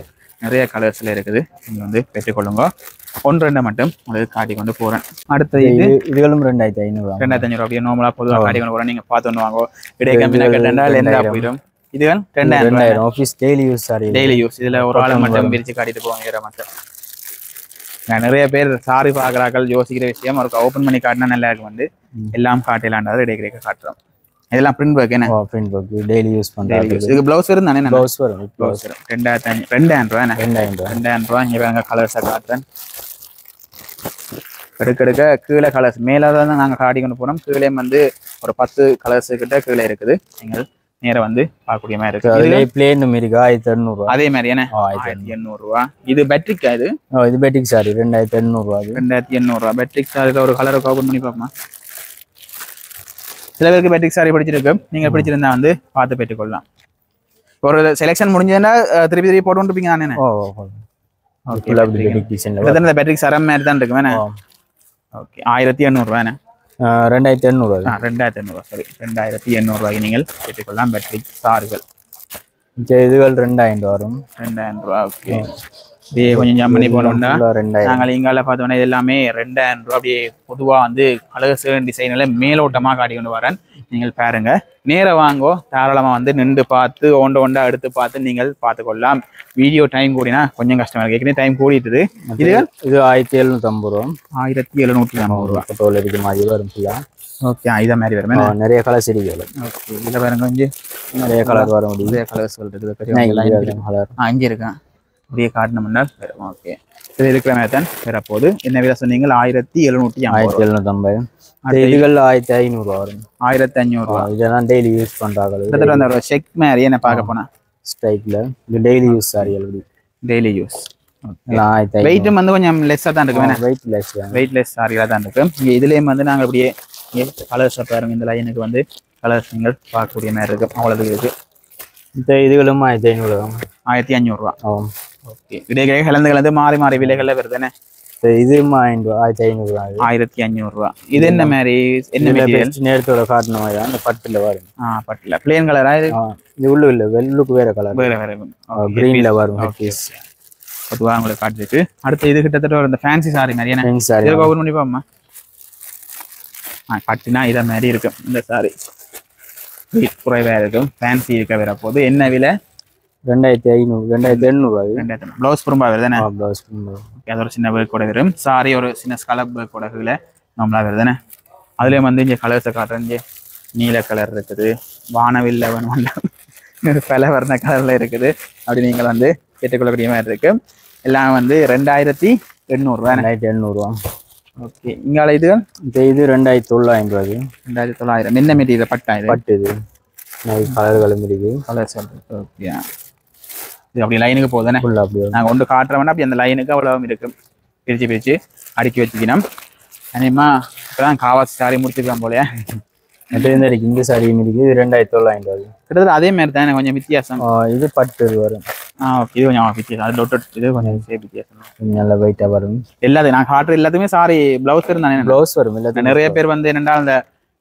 Speaker 1: நிறைய கலர்ஸ்ல இருக்குது. நீங்க வந்து பெற்றுக்கொள்ளுங்க. 1-2 மட்டும் உங்களுக்கு காட்டி கொண்டு போறேன். அடுத்தது
Speaker 2: இதுகளும் 2500
Speaker 1: 2500 ரூபா. அப்படியே நார்மலா பொதுவாக காட்டி கொண்டு போறேன். நீங்க பார்த்து ஒன்று வாங்க. இடைக்கம்பினா கேட்டால் எந்த போயிடும். இது 2000
Speaker 2: office daily use sari.
Speaker 1: Daily use. இதுல ஒரு ஆளை மட்டும் பிரிச்சு காட்டிட்டு போவாங்க வேற மட்டும். நிறைய பேர் சாரி பாக்குறாக்கள் யோசிக்கிற விஷயம் ஒரு ஓப்பன் பண்ணி காட்டினா நல்லா இருக்கும். வந்து எல்லாம் காட்டலான்றது இடைக்கிடைக்க காட்டுறோம். இதெல்லாம் பிரிண்ட் ஒர்க் என்ன?
Speaker 2: பிரிண்ட் ஒர்க் டெய்லி யூஸ் பண்றாங்க.
Speaker 1: இதுக்கு ப்ளவுஸ் வரும் தானே?
Speaker 2: ப்ளவுஸ் வரும்.
Speaker 1: ப்ளவுஸ் வரும். 2500 ரூபா என்ன? 2000 ரூபா. இங்க பாருங்க கலர்ஸை காட்டுறேன். எடுக்க கீழே கலர்ஸ் மேலே தான் நாங்கள் காட்டி கொண்டு போனோம். கீழே வந்து ஒரு 10 கலர்ஸ் கிட்ட கீழே இருக்குது. நீங்கள் நேரம் வந்து பார்க்கக்கூடிய மாதிரி இருக்கு.
Speaker 2: பிளேன் இருக்கா 1800.
Speaker 1: அதே மாதிரி என்ன? 1800 ரூபா. இது பேட்ரிக்கா?
Speaker 2: இது பேட்ரிக் சாரி 2800 ரூபா.
Speaker 1: 2800 ரூபா. பேட்ரிக் சாரியில் ஒரு கலரை ஓப்பன் பண்ணி பார்ப்போமா? சில பேருக்கு பேட்ரிக் சாரி பிடிச்சிருக்கு. நீங்க பிடிச்சிருந்தா வந்து பார்த்து பெற்றுக்கொள்ளலாம். ஒரு செலெக்ஷன் முடிஞ்சதுன்னா திருப்பி போட்டு வந்துருப்பீங்க தானே? பேட்ரிக் சரம் மாதிரி தான் இருக்கு வேணா? ஓகே, 1800 ரூபா.
Speaker 2: 2800.
Speaker 1: 2800 சரி. 2800 ரூபாய்க்கு நீங்கள் பெற்றுக்கொள்ளலாம் பேட்ரிக் சாரிகள்.
Speaker 2: இதுகள் 2000 வரும்.
Speaker 1: 2000 ரூபா. ஓகே, இதே கொஞ்சம் ஜம் பண்ணி போனோம்னா நாங்கள் இங்கால பார்த்தோம்னா இது எல்லாமே 2000 ரூபா. அப்படியே பொதுவாக வந்து கலர்ஸ் டிசைனில் மேலோட்டமாக காட்டி கொண்டு வரேன். நீங்கள் பாருங்க, நேரம் வாங்கோ, தாராளமாக வந்து நின்று பார்த்து ஒண்டா எடுத்து பார்த்து நீங்கள் பார்த்துக்கொள்ளலாம். வீடியோ டைம் கூடினா கொஞ்சம் கஷ்டமா இருக்கு. ஏற்கனவே டைம் கூடிட்டுது. இது
Speaker 2: 1750 ரூபா.
Speaker 1: 1750 ரூபா.
Speaker 2: ஃபோட்டோல இருக்க மாதிரி வரும்.
Speaker 1: ஓகே, இதை மாதிரி வரும்.
Speaker 2: நிறைய கலர்ஸ் இருக்கு.
Speaker 1: ஓகே, இதில் பாருங்க கொஞ்சம்
Speaker 2: நிறைய கலர் வர முடியும்.
Speaker 1: நிறைய கலர்ஸ் இருக்குது. அங்கே இருக்கேன் அப்படியே காட்டணும்னா வரும். ஓகே, இது இருக்கிற மாதிரி தான் வரப்போகுது. என்ன விலை சொன்னீங்க? 1750.
Speaker 2: இதுகள் 1500 வரும்.
Speaker 1: 1500 ரூபா.
Speaker 2: இதெல்லாம் டெய்லி யூஸ் பண்றாங்க.
Speaker 1: அந்த செக் மாதிரி என்ன பார்க்க போனா
Speaker 2: ஸ்டைப்ல இது daily use sari.
Speaker 1: Daily use. வெயிட்டும் வந்து கொஞ்சம் லெஸ்ஸாக தான் இருக்கு. வெயிட்லெஸ் சாரியாக தான் இருக்கு. இங்கே இதுலேயும் வந்து நாங்கள் அப்படியே கலர்ஸ் பாருங்க. இந்த லைனுக்கு வந்து கலர்ஸ் நீங்கள் பார்க்கக்கூடிய மாதிரி இருக்கு. அவ்வளவு இருக்கு.
Speaker 2: இந்த இதுகளும் 1500.
Speaker 1: 1500 ரூபா. ஓகே, இடையே கலந்து மாறி மாறி விலைகள்ல வருதுன்னு.
Speaker 2: இது 1500 ரூபா.
Speaker 1: 1500 ரூபா. இது என்ன மாதிரி? என்ன மெட்டீரியல்?
Speaker 2: நேரத்தோட காட்டணும். அந்த பட்டுல வரும்.
Speaker 1: பட்டுல பிளேன் கலரா?
Speaker 2: இது இல்ல வெள்ளுக்கு வேற கலர்.
Speaker 1: வேற
Speaker 2: கிரீன்ல வரும்.
Speaker 1: பொதுவாக உங்களுக்கு காட்டுருக்கு. அடுத்து இது கிட்டத்தட்ட ஒரு ஃபேன்சி சாரி மாதிரி. இது ஓபன் பண்ணி பாப்போமா? பட்டுனா இதை மாதிரி இருக்கும். இந்த சாரி வெயிட் குறைவா இருக்கும். ஃபேன்சி இருக்க வேற போது. என்ன விலை?
Speaker 2: 2500. 2800.
Speaker 1: ப்ளவுஸ் புறம்பா வருதுதானே?
Speaker 2: ப்ளவுஸ் புறம்பா.
Speaker 1: அது ஒரு சின்ன பேக் கூட வரும். சாரி ஒரு சின்ன ஸ்கலப் பேக் கூட நம்மளா வருதுதானே? அதுலேயும் வந்து இங்கே கலர்ஸை காட்டுறேன். இங்கே நீல கலர் இருக்குது, வானவில்லை பல வர்ண கலர்ல இருக்குது. அப்படி நீங்கள் வந்து கேட்டுக்கொள்ளக்கூடிய மாதிரி இருக்கு. எல்லாம் வந்து 2800 ரூபா.
Speaker 2: 2800.
Speaker 1: ஓகே, இங்கால இது
Speaker 2: 2900.
Speaker 1: 2900. என்ன மெட்டீரியல்? பட்டா? இது
Speaker 2: பட்டு. இது கலர்களும் இருக்கு.
Speaker 1: கலர்ஸ். ஓகே, இது அப்படி லைனுக்கு போகுதானே? நாங்கள் ஒன்று காட்டுறோம்னா அப்படி அந்த லைனுக்கு அவ்வளவு இருக்கும். பிரிச்சு அடுக்கி வச்சுக்கணும். அனிமா இப்போதான் காவாசி சாரி முடிச்சிருக்கான் போலையா?
Speaker 2: இந்த சாரி இருக்கு. இது 2900.
Speaker 1: கிட்டத்தட்ட அதே மாதிரி தான், கொஞ்சம் வித்தியாசம்.
Speaker 2: இது பட்டு வரும்.
Speaker 1: இது கொஞ்சம் வித்தியாசம். அது டொட் இது கொஞ்சம் வித்தியாசம்.
Speaker 2: நல்ல வெயிட்டா வரும்.
Speaker 1: எல்லாத்தையும் நான் காட்டுற எல்லாத்துமே சாரி ப்ளவுஸ் இருந்தானே?
Speaker 2: ப்ளவுஸ் வரும்.
Speaker 1: நிறைய பேர் வந்து என்னென்னா அந்த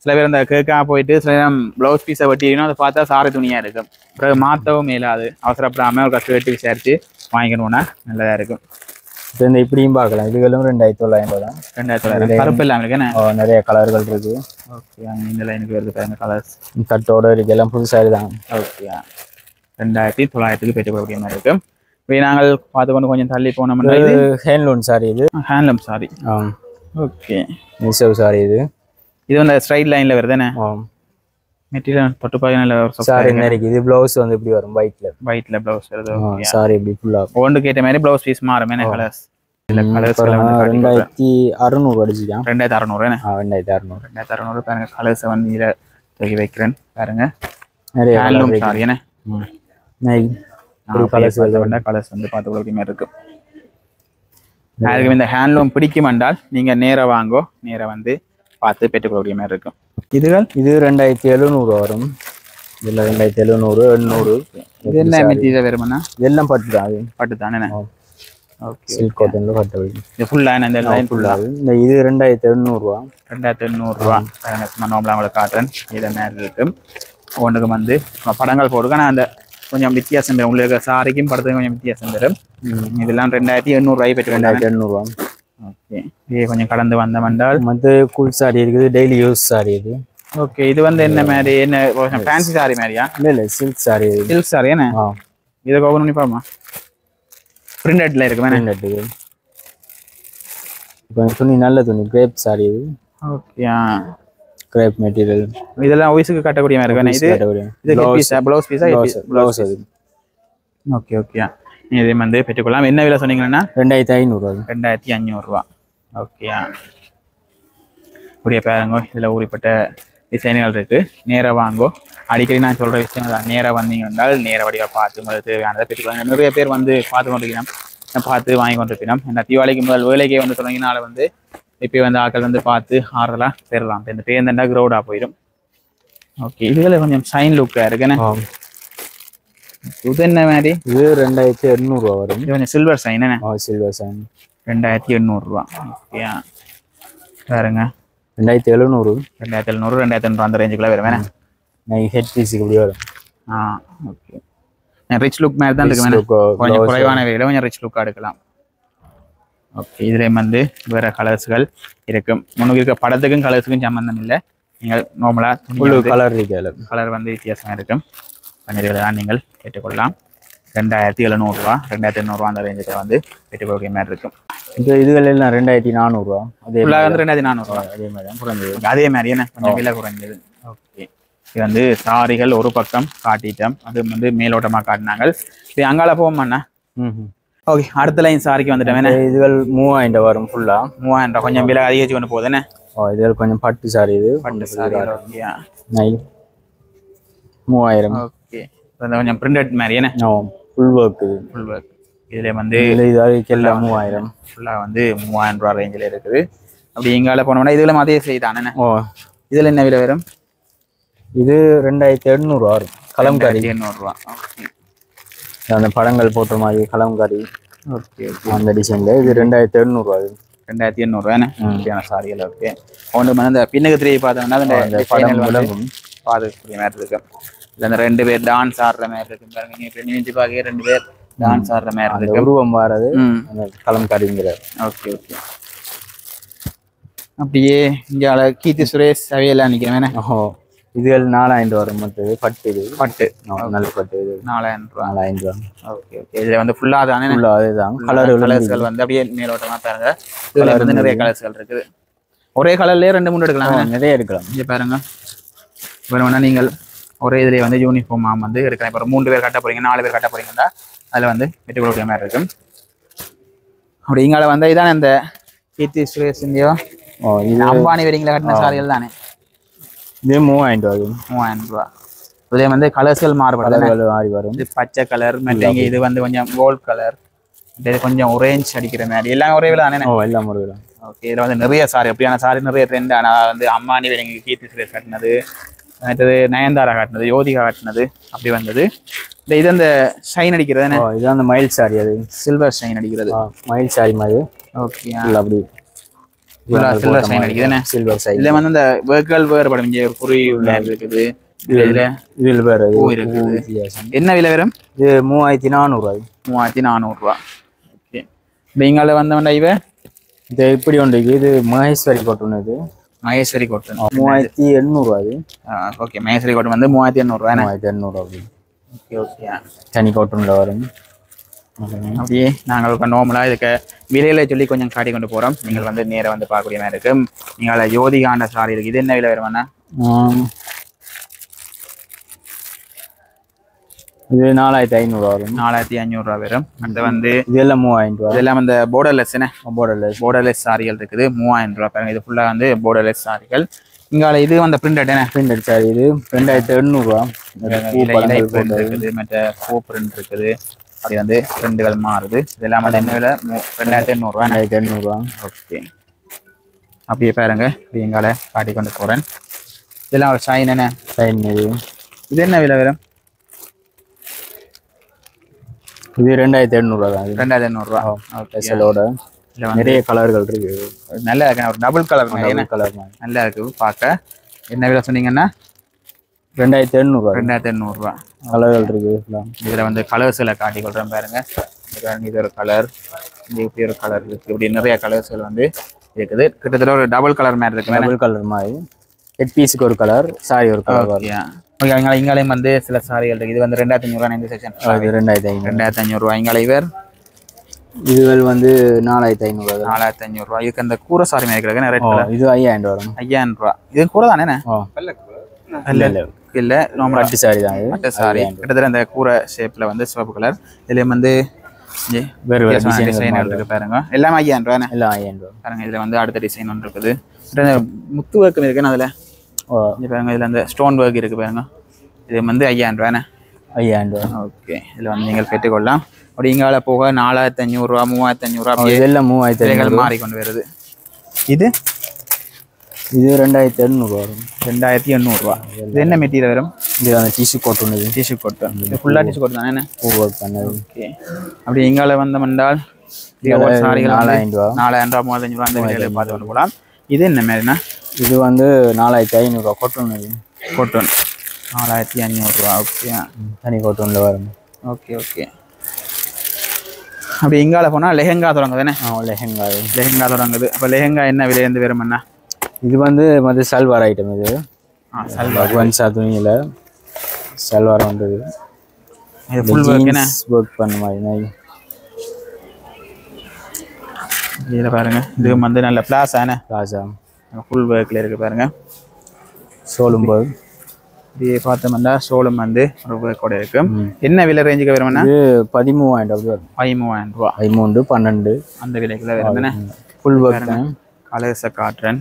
Speaker 1: சில பேர் அந்த கேக்கா போயிட்டு சில நேரம் ப்ளவுஸ் பீஸை வெட்டினா அதை பார்த்தா சாரி துணியா இருக்கும். அப்புறம் மாற்றவும் மேலாது. அவசரப்படாமல் ஒரு கஷ்டம் வெட்டி விசாரிச்சு வாங்கிக்கணும்னா நல்லதா இருக்கும்.
Speaker 2: இப்போ இந்த இப்படியும் பார்க்கலாம். இதுகளும் 2900 தான்.
Speaker 1: 2900. கருப்பு இல்லாமல் இருக்கு.
Speaker 2: நிறைய கலர்கள் இருக்கு.
Speaker 1: ஓகே, இந்த லைனுக்கு வருது பாருங்க கலர்ஸ்.
Speaker 2: கட்டோட இருக்கு. எல்லாம் புதுசாக தான்.
Speaker 1: ஓகே, 2900 பெற்றுக்கொள்ளக்கூடிய மாதிரி இருக்கு. இப்போ நாங்கள் பார்த்துக்கொண்டு கொஞ்சம் தள்ளி போனோம்னா இது
Speaker 2: ஹேண்ட்லூம் சாரி. இது
Speaker 1: ஹேண்ட்லூம் சாரி. ஓகே,
Speaker 2: நெசவு சாரி.
Speaker 1: இது வந்து ஸ்ட்ரைட் லைன்ல வருதுதானே? மெட்டீரியல் தொட்டு பாக்கல ஒரு
Speaker 2: சாரி என்ன இருக்கு. இது ப்ளவுஸ் வந்து இப்படி வரும். ஒயிட்ல
Speaker 1: ப்ளவுஸ் வருது.
Speaker 2: சாரி இப்படி ஃபுல்லா
Speaker 1: ஒன்று கேட்ட மாதிரி ப்ளவுஸ் பீஸ் மாறும். என்ன கலர்ஸ்? இல்ல கலர்ஸ்
Speaker 2: 2600 அடிச்சிட்டான்.
Speaker 1: 2600.
Speaker 2: 2600.
Speaker 1: 2600 பாருங்க. கலர்ஸ் வந்து இத தூக்கி வைக்கிறேன் பாருங்க.
Speaker 2: நிறைய
Speaker 1: ஹேண்ட்லூம் சாரி என்ன
Speaker 2: கலர்ஸ்
Speaker 1: வந்து பார்த்து மாதிரி இருக்கும். அதுக்கு இந்த ஹேண்ட்லூம் பிடிக்கும் என்றால் நீங்க நேரா வாங்கோ, நேரா வந்து பார்த்து பெற்றுக்கொள்ளக்கூடிய மாதிரி இருக்கும். இதுகள்
Speaker 2: இது 2700 வரும். இதில் 2700 800.
Speaker 1: இது என்ன மெட்டீரியல் வருமானா?
Speaker 2: இதெல்லாம் பட்டு தான்.
Speaker 1: பட்டு தானே? ஓகே.
Speaker 2: சில்க் காட்டன்ல பட்டு வருது.
Speaker 1: இது ஃபுல்லா இந்த லைன் ஃபுல்லா.
Speaker 2: இந்த இது 2800 ரூபா.
Speaker 1: 2800 ரூபா. சும்மா நார்மலா உங்களுக்கு காட்டுறேன். இத மாதிரி இருக்கும். ஒண்ணுக்கு வந்து படங்கள் போடுங்க. ஆனா அந்த கொஞ்சம் வித்தியாசம் வரும். உங்களுக்கு சாரிக்கும் படத்துக்கும் கொஞ்சம் வித்தியாசம் வரும். இதெல்லாம் 2800 ரூபாய் பெற்று
Speaker 2: 2800 ரூபா.
Speaker 1: ஓகே. இது கொஞ்சம் கடந்து வந்த மண்டால்
Speaker 2: மற்ற கூல் சாரி இருக்குது, டெய்லி யூஸ் சாரி இது.
Speaker 1: ஓகே. இது வந்து என்ன மாதிரி, என்ன ஃபேன்சி சாரி மாதிரியா?
Speaker 2: இல்ல சில்க் சாரி.
Speaker 1: சில்க் சாரி என்ன? இதை ஓபன் பண்ணி பாருமா. பிரிண்டட்ல இருக்கு வேணா? பிரிண்டட்.
Speaker 2: இப்போ துணி நல்ல துணி, கிரேப் சாரி இது.
Speaker 1: ஓகே.
Speaker 2: Grape material.
Speaker 1: இதெல்லாம் ஆபீஸ்க்கு கட்டக்கூடிய மாதிரி இருக்கு. இது ப்ளவுஸ் பீஸா?
Speaker 2: ப்ளவுஸ் அது.
Speaker 1: Okay okay. இதே வந்து பெற்றுக்கொள்ளலாம். என்ன விலை சொன்னீங்கன்னா?
Speaker 2: 2500.
Speaker 1: 2500 ரூபா. ஓகே. இப்படியே பாருங்க, இதுல ஊறிப்பட்ட டிசைன்கள் இருக்கு. நேரா வாங்கோ. அடிக்கடி நான் சொல்ற விஷயம் தான், நேரா வந்தீங்க என்றால் நேர வடிவா பார்த்து உங்களுக்கு தேவையானதை பெற்றுக்கொள்ளாங்க. நிறைய பேர் வந்து பார்த்து கொண்டிருக்கணும், பார்த்து வாங்கி கொண்டிருக்கணும். என்ன தீபாவளிக்கு முதல் வேலைக்கே வந்து தொடங்கினால வந்து இப்போ வந்து ஆக்கள் வந்து பார்த்து ஆறுதலாக பெறலாம். இந்த பேருந்தா க்ரௌடா போயிடும். ஓகே. இதுல கொஞ்சம் ஷைன் லுக்கா இருக்குன்னு. இது என்ன மாதிரி?
Speaker 2: இது 2800 ரூபா வரும்.
Speaker 1: இது கொஞ்சம் சில்வர் சைன் என்ன?
Speaker 2: சில்வர் சைன்
Speaker 1: 2800 ரூபா. ஓகே. பாருங்க
Speaker 2: 2700.
Speaker 1: 2700 2800 அந்த ரேஞ்சுக்குள்ள வரும் வேணா?
Speaker 2: ஹெட் பீஸுக்கு இப்படி வரும்.
Speaker 1: ஓகே. ரிச் லுக் மாதிரி தான் இருக்கு வேணா? கொஞ்சம் குறைவான விலையில கொஞ்சம் ரிச் லுக்கா எடுக்கலாம். ஓகே. இதுல வந்து வேற கலர்ஸ்கள் இருக்கும். முன்னுக்கு இருக்க படத்துக்கும் கலர்ஸுக்கும் சம்பந்தம் இல்லை. நீங்கள் நார்மலா
Speaker 2: கலர் இருக்கு,
Speaker 1: கலர் வந்து வித்தியாசமா இருக்கும். பன்னீர்கள் நீங்கள் கேட்டுக்கொள்ளலாம். 2700 ரூபா 2800 ரூபா அந்த ரேஞ்சுக்கு வந்து பெற்றுக்கொள்ளக்கூடிய மாதிரி இருக்கும்.
Speaker 2: இதுகள் எல்லாம் 2400 ரூபா. அதே
Speaker 1: வந்து 2400 ரூபா.
Speaker 2: அதே மாதிரி தான் குறைஞ்சது.
Speaker 1: அதே மாதிரி என்ன கொஞ்சம் விலை குறைஞ்சது. ஓகே. இது வந்து சாரிகள் ஒரு பக்கம் காட்டிட்டோம். அது வந்து மேலோட்டமா காட்டினாங்க. இது அங்கால போவோம்ண்ணா. ஓகே. அடுத்த லைன் சாரிக்கு வந்துட்டோம்.
Speaker 2: இதுகள் 3000 வரும். ஃபுல்லா
Speaker 1: 3000 கொஞ்சம் விலை அதிகரிச்சு கொண்டு போகுதுன்னு.
Speaker 2: இதுகள் கொஞ்சம் பட்டு சாரி. இது
Speaker 1: பட்டு சாரி.
Speaker 2: 3000.
Speaker 1: ஓகே. கொஞ்சம் பிரிண்டட் மாதிரி என்ன?
Speaker 2: Full work.
Speaker 1: Full work. இதுல வந்து
Speaker 2: 3000
Speaker 1: ஃபுல்லா வந்து 3000 ரூபா ரேஞ்சில் இருக்குது. அப்படி எங்கால போனோம்னா இதுல அதே செய்தானே. இதுல என்ன விலை வரும்?
Speaker 2: இது 2800 வரும். கலம்காரி
Speaker 1: 800 ரூபா. ஓகே.
Speaker 2: அந்த படங்கள் போட்ட மாதிரி கலம்காரி.
Speaker 1: ஓகே.
Speaker 2: அந்த டிசைன்ல இது 2800 ரூபா.
Speaker 1: 2800 ரூபாய் என்ன சாரிகள். ஓகே. ஒன்று வந்து அந்த பின்னுக்கு திரும்பி பார்த்தோம்னா அந்த படம் விளங்கும் பார்க்கக்கூடிய மாதிரி இருக்கு. இல்லை அந்த 2 பேர் டான்ஸ் ஆடுற மாதிரி இருக்கு பாருங்க. நீங்க நினைச்சு பார்க்க 2 பேர் டான்ஸ் ஆடுற மாதிரி இருக்கு.
Speaker 2: உருவம் மாறது கலம்காரிங்கிற.
Speaker 1: Okay okay. அப்படியே இங்கே கீர்த்தி சுரேஷ் அவையெல்லாம் நிற்கிறேன்.
Speaker 2: இதுகள் 4000 வரும். மற்றது பட்டு. இது பட்டு நல்ல பட்டு. இது
Speaker 1: 4000 ரூபா.
Speaker 2: 4000 ரூபா.
Speaker 1: Okay okay. இதுல வந்து ஃபுல்லா தானே?
Speaker 2: ஃபுல்லா அதுதான்.
Speaker 1: கலர்ஸ்கள் வந்து அப்படியே மேலோட்டமா பாருங்க. இதுல வந்து நிறைய கலர்ஸ்கள் இருக்குது. ஒரே கலர்லயே 2-3 எடுக்கலாம்.
Speaker 2: நிறைய எடுக்கலாம்.
Speaker 1: இங்க பாருங்க. வேணும்னா நீங்கள் ஒரே இதுலேயே வந்து யூனிஃபார்மா வந்து எடுக்கலாம். இப்போ 3 பேர் கட்ட போறீங்க, 4 பேர் கட்ட போறீங்கன்னா அதில் வந்து பெற்றுக்கொள்ளக்கூடிய மாதிரி இருக்கும். அப்படி இங்கால வந்து இதானே இந்த கீர்த்தி சுரேஷ் இந்தியோ அம்பானி வெடிங்கில் கட்டின சாரிகள் தானே?
Speaker 2: இது 3000 ரூபா.
Speaker 1: 3000 ரூபா. இதே வந்து கலர்ஸ்கள் மாறுபடும்.
Speaker 2: மாறி வரும்.
Speaker 1: இது பச்சை கலர், மற்ற இது வந்து கொஞ்சம் கோல்ட் கலர், இது கொஞ்சம் ஒரேஞ்ச் அடிக்கிற மாதிரி எல்லாம் ஒரே விலை தானே?
Speaker 2: எல்லாம் ஒரு விலை.
Speaker 1: ஓகே. இதில் வந்து நிறைய சாரி அப்படியான சாரி நிறைய ட்ரெண்ட். ஆனால் வந்து அம்பானி வெடிங்க கீர்த்தி சுரேஷ் கட்டினது, மற்றது நயன்தாரா காட்டினது, யோதிகா காட்டினது அப்படி வந்தது. இது அந்த ஷைன் அடிக்கிறது.
Speaker 2: இது அந்த மயில் சாரி. அது
Speaker 1: சில்வர் ஷைன் அடிக்கிறது.
Speaker 2: மயில் சாரி மாதிரி.
Speaker 1: ஓகே.
Speaker 2: அப்படி
Speaker 1: சில்வர் ஷைன் அடிக்குதுன்னு.
Speaker 2: Silver shine.
Speaker 1: இதுல வந்து அந்த வேர்க்கல் வேறுபடும். இங்கே ஒரு குறி உள்ள இருக்குது.
Speaker 2: இதில் வேறு
Speaker 1: இருக்குது. என்ன விலை வரும்?
Speaker 2: இது 3400 ரூபாய்.
Speaker 1: 3400 ரூபா. ஓகே. இங்கால வந்தவன்டா இவ
Speaker 2: இது இப்படி ஒன்று. இது மகேஸ்வரி கோட்டன். இது
Speaker 1: மகேஸ்வரி கோட்டன்
Speaker 2: 3800 ரூபாய்.
Speaker 1: ஓகே. மகேஸ்வரி கோட்டன் வந்து 3800 ரூபாய்.
Speaker 2: 3800 அப்படி.
Speaker 1: Okay okay.
Speaker 2: தனி கோட்டன்ல வரும்.
Speaker 1: அப்படியே நாங்கள் நார்மலாக இதுக்கு விலையில சொல்லி கொஞ்சம் காட்டி கொண்டு போகிறோம். நீங்கள் வந்து நேரம் வந்து பார்க்கக்கூடிய மாதிரி இருக்கும். நீங்கள் யோதிகாண்ட சாரி இருக்கு. இது என்ன விலை வருமாண்ணா?
Speaker 2: இது 4500 வரும்.
Speaker 1: 4500 ரூபா வரும். அந்த வந்து
Speaker 2: இதெல்லாம் 3000 ரூபா.
Speaker 1: இதெல்லாம் அந்த போர்டர்லெஸ்
Speaker 2: போர்டர்லெஸ்
Speaker 1: சாரிகள் இருக்குது. 3000 ரூபா பாருங்க. இது ஃபுல்லாக வந்து போர்டர்லெஸ் சாரிகள். இங்கால இது வந்து பிரிண்டட் என்ன
Speaker 2: பிரிண்டட் சாரி இது 2800 ரூபா
Speaker 1: இருக்குது மற்ற பூ பிரிண்ட் இருக்குது அப்படி வந்து பிரிண்டுகள் மாறுது இதெல்லாம் வந்து என்ன விலை 2800
Speaker 2: ரூபா
Speaker 1: ஓகே அப்படியே பாருங்க இப்படி எங்கால காட்டி கொண்டு போறேன் இதெல்லாம் ஒரு ஷைன் என்ன
Speaker 2: ஷைன்
Speaker 1: இது என்ன விலை வரும்
Speaker 2: இது 2800 ரூபா தான்
Speaker 1: 2800 ரூபா
Speaker 2: ஸ்பெஷலோட நிறைய கலர்கள் இருக்கு
Speaker 1: நல்லா இருக்கு ஒரு டபுள் கலர்
Speaker 2: கலர்
Speaker 1: நல்லா இருக்கு பார்க்க என்ன விலை சொன்னீங்கன்னா
Speaker 2: 2800
Speaker 1: ரூபா
Speaker 2: கலர்கள் இருக்கு
Speaker 1: இதுல வந்து கலர்ஸ்ல காட்டி கொள்றேன் பாருங்க இது ஒரு கலர் இது இப்படி ஒரு கலர் இருக்கு இப்படி நிறைய கலர்ஸ்கள் வந்து இருக்குது கிட்டத்தட்ட ஒரு டபுள் கலர் மாதிரி இருக்கு
Speaker 2: டபுள் கலர் மாதிரி ஹெட் பீஸுக்கு ஒரு கலர் சாரி ஒரு கலர்
Speaker 1: ஓகே இங்காலையும் வந்து சில சாரிகள் இருக்கு இது வந்து 2500 ரூபா இந்த செக்ஷன் 2500 ரூபா இங்கால இவர்
Speaker 2: இதுகள் வந்து 4500
Speaker 1: ரூபா இதுக்கு அந்த கூரை சாரி மாதிரி இருக்கிறது நிறைய
Speaker 2: இது 5000 வரும்
Speaker 1: 5000 ரூபா இது கூரை தானே இல்ல நார்மல்
Speaker 2: பட்டு சாரி தான்
Speaker 1: பட்டு சாரி கிட்டத்தட்ட அந்த கூரை ஷேப்ல வந்து சிவப்பு கலர் இதுல வந்து
Speaker 2: வேறு
Speaker 1: டிசைன் இருக்கு பாருங்க எல்லாமே 5000 ரூபா
Speaker 2: எல்லாம் 5000 ரூபா
Speaker 1: பாருங்க இதுல வந்து அடுத்த டிசைன் ஒன்று இருக்குது முத்து ஒர்க் இருக்குன்னு அதுல பாருங்க இதுல அந்த ஸ்டோன் ஒர்க் இருக்கு பாருங்க இது வந்து 5000 ரூபா
Speaker 2: 5000 ரூபா
Speaker 1: ஓகே இதுல வந்து நீங்கள் பெற்றுக்கொள்ளலாம் அப்படி இங்கால போக 4500 ரூபா 3500 ரூபா
Speaker 2: இதெல்லாம் 3500
Speaker 1: மாறிக்கொண்டு வருது இது
Speaker 2: 2800 வரும்
Speaker 1: 2800 ரூபா இது என்ன மெட்டீரியல் வரும்
Speaker 2: இது அந்த டிஷ்யூ கோட் ஒன்று
Speaker 1: டிஷ்யூ கோட் இது ஃபுல்லா டிஷ்யூ கோட் தானே என்ன
Speaker 2: ஒர்க் பண்ணது
Speaker 1: ஓகே அப்படி இங்கால வந்தோம்னால் ஒவ்வொரு சாரிகள்
Speaker 2: 4000 ரூபா
Speaker 1: 4000 ரூபா 3500 ரூபா அந்த விலையில பார்த்து கொண்டு போகலாம் இது என்ன மாதிரினா
Speaker 2: இது வந்து 4500 ரூபா கோட்டோன்
Speaker 1: கோட்டோன் 4500 ரூபா ஓகே
Speaker 2: தனி கோட்டோன்ல வரும்
Speaker 1: ஓகே ஓகே அப்படி இங்கால போனா லெஹெங்கா தொடங்குது தானே லெஹெங்கா தொடங்குது அப்போ லெஹெங்கா என்ன விலையிலேருந்து வரும்னா
Speaker 2: இது வந்து சல்வார் ஐட்டம் இது
Speaker 1: சல்வார்
Speaker 2: ஒன்சா துணியில் சல்வார் வந்தது
Speaker 1: இது ஃபுல் ஒர்க் என்ன
Speaker 2: ஒர்க் பண்ண மாதிரி
Speaker 1: இதில் பாருங்க இது வந்து நல்ல பிளாஸா என்ன
Speaker 2: பிளாஸா
Speaker 1: ஃபுல் ஒர்க்கில் இருக்குது பாருங்க
Speaker 2: சோலும் ஒர்க்
Speaker 1: இது பார்த்தோம்னா சோளம் வந்து ஒரு ஒர்க்கோட இருக்கு என்ன விலை ரேஞ்சுக்கு வரும்னா
Speaker 2: இது 13000 ரூபா
Speaker 1: 13000 ரூபா
Speaker 2: 13 12
Speaker 1: அந்த விலைக்குள்ள வருதுன்னு
Speaker 2: ஃபுல் ஒர்க்
Speaker 1: கலர்ஸை காட்டுறேன்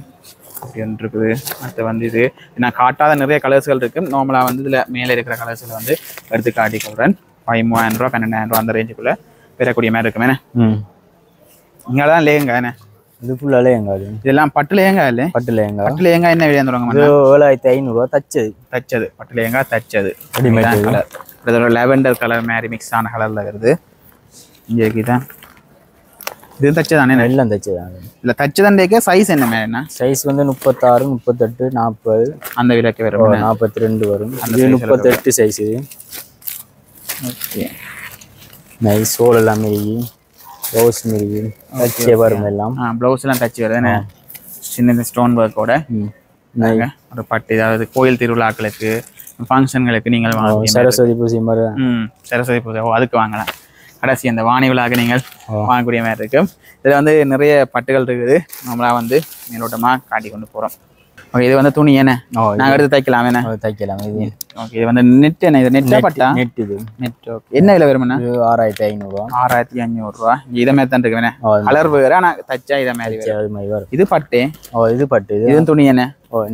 Speaker 1: அப்படி ஒன்று இருக்குது அடுத்து வந்து இது நான் காட்டாத நிறைய கலர்ஸ்கள் இருக்கு நார்மலாக வந்து இதில் மேலே இருக்கிற கலர்ஸில் வந்து எடுத்து காட்டிக்கொள்கிறேன் 13000 ரூபா 12000 ரூபா அந்த ரேஞ்சுக்குள்ளே பெறக்கூடிய மாதிரி இருக்குமே இங்கே தான் லேங்க என்ன
Speaker 2: இது ஃபுல்லாக லேங்கா அது
Speaker 1: இதெல்லாம் பட்டு லேங்கா இல்லை
Speaker 2: பட்டு
Speaker 1: லேங்கா என்ன விலை வந்துடுவாங்க
Speaker 2: 7500 ரூபா தச்சது
Speaker 1: பட்டு லேங்கா தச்சது கலர் லெவெண்டர் கலர் மாதிரி மிக்ஸ் ஆன கலரில் வருது இங்கே இருக்குதான் இது தச்சதானே
Speaker 2: எல்லாம் தச்சதான்
Speaker 1: இல்லை தச்சதண்டேக்க சைஸ் என்ன மேலே
Speaker 2: சைஸ் வந்து 36 38 40
Speaker 1: அந்த விலைக்கு வரும்
Speaker 2: 42 வரும் இது 38 சைஸ் இது
Speaker 1: ஓகே
Speaker 2: நைஸ் சோல் எல்லாம் மிருகி ப்ளவுஸ் மிருகி தச்சே வரும் எல்லாம்
Speaker 1: ப்ளவுஸ்லாம் தச்சு வருது சின்ன ஸ்டோன் ஒர்க்கோட ஒரு பட்டு ஏதாவது கோயில் திருவிழாக்களுக்கு ஃபங்க்ஷன்களுக்கு நீங்கள் வாங்க
Speaker 2: சரஸ்வதி பூஜை மாதிரி
Speaker 1: சரஸ்வதி பூஜை அதுக்கு வாங்கலாம் கடைசி அந்த வாணி விழாக்கு நீங்கள் வாங்கக்கூடிய மாதிரி இருக்கு இதில் வந்து நிறைய பட்டுகள் இருக்குது நம்மளாக வந்து மேலோட்டமாக காட்டி கொண்டு போகிறோம் ஓகே இது வந்து துணி என்ன நாங்கள் எடுத்து தைக்கலாம் என்ன
Speaker 2: தைக்கலாம் இது
Speaker 1: ஓகே இது வந்து நெட் என்ன இது நெட்டா பட்டா
Speaker 2: நெட் இது நெட்
Speaker 1: ஓகே என்ன விலை வரும்னா
Speaker 2: 6500 ரூபா
Speaker 1: 6500 ரூபா இதை மாதிரி தான் இருக்கு வேணே கலர் வேறு ஆனால் தச்சா இதை மாதிரி
Speaker 2: வரும்
Speaker 1: இது பட்டு
Speaker 2: இது பட்டு
Speaker 1: இது துணி என்ன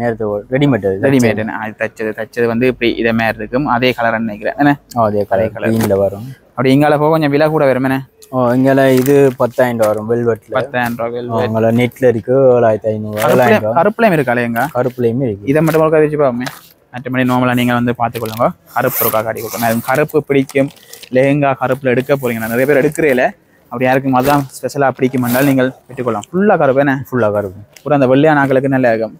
Speaker 2: நேரத்து ரெடிமேட்
Speaker 1: ரெடிமேட் அது தச்சது வந்து இப்படி இதை மாதிரி இருக்கும் அதே கலர் நினைக்கிறேன் என்ன
Speaker 2: அதே கலர் வரும்
Speaker 1: அப்படி இங்கால போக கொஞ்சம் விலை கூட வரும் என்ன
Speaker 2: இங்கே இது 10000 வரும் வெல்வெட்ல
Speaker 1: 10000 ரூபா
Speaker 2: நெட்ல இருக்கு 7500
Speaker 1: கருப்புலையும் இருக்கா எங்க
Speaker 2: கருப்புலையுமே இருக்கு
Speaker 1: இதை மட்டும் ஒரு வச்சு பாப்போமே மற்றபடி நார்மலாக நீங்கள் வந்து பார்த்துக்கொள்ளுங்க கருப்பு இருக்கா காட்டி கொடுக்கணும் கருப்பு பிடிக்கும் லெஹங்கா கருப்பில் எடுக்க போறீங்க நிறைய பேர் எடுக்கிறேல அப்படி யாருக்கும் அதான் ஸ்பெஷலாக பிடிக்கும் என்றால் நீங்கள் பெற்றுக்கொள்ளலாம் ஃபுல்லாக கருப்பு என்ன
Speaker 2: ஃபுல்லாக கருப்பு
Speaker 1: கூட அந்த வெள்ளையான ஆக்களுக்கு நல்ல இருக்கும்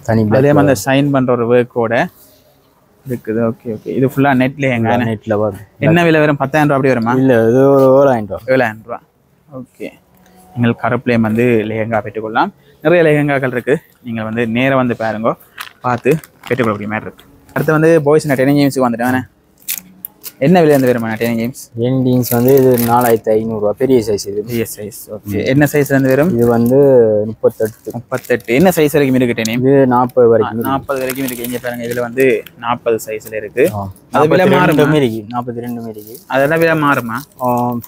Speaker 2: தனி
Speaker 1: அதே மாதிரி சைன் பண்ணுற ஒரு ஒர்க்கோட இருக்குது ஓகே ஓகே இது ஃபுல்லாக நெட்லேங்க
Speaker 2: நெட்டில் வரும்
Speaker 1: என்ன விலை வரும் 10000 ரூபா அப்படி வருமா
Speaker 2: இல்லை இது ஒரு 7000 ரூபா
Speaker 1: 7000 ரூபா ஓகே நீங்கள் கருப்புலேயும் வந்து லெஹங்கா பெற்றுக்கொள்ளலாம் நிறைய லெஹங்காக்கள் இருக்குது நீங்கள் வந்து நேராக வந்து பாருங்க பார்த்து பெற்றுக்கொள்ளக்கூடிய மாதிரி இருக்குது அடுத்து வந்து பாய்ஸ் நான் 10 ஜீன்ஸுக்கு வந்துட்டேன் என்ன விலை அந்த வேறுமா டெனிம் ஜீன்ஸ்?
Speaker 2: டெனிம் ஜீன்ஸ் வந்து இது 4500 ரூபாய், பெரிய சைஸ் இது.
Speaker 1: பெரிய சைஸ். ஓகே. என்ன சைஸ்ல இருந்து வரும்?
Speaker 2: இது வந்து 38.
Speaker 1: என்ன சைஸ் வரைக்கும் இருக்கு டெனிம்?
Speaker 2: இது 40 வரைக்கும்.
Speaker 1: 40 வரைக்கும் இருக்கு. இங்க பாருங்க இதுல வந்து 40 சைஸ்ல இருக்கு.
Speaker 2: அது விலை மாறுமா? 42 இருக்கு.
Speaker 1: அதெல்லாம் விலை மாறுமா?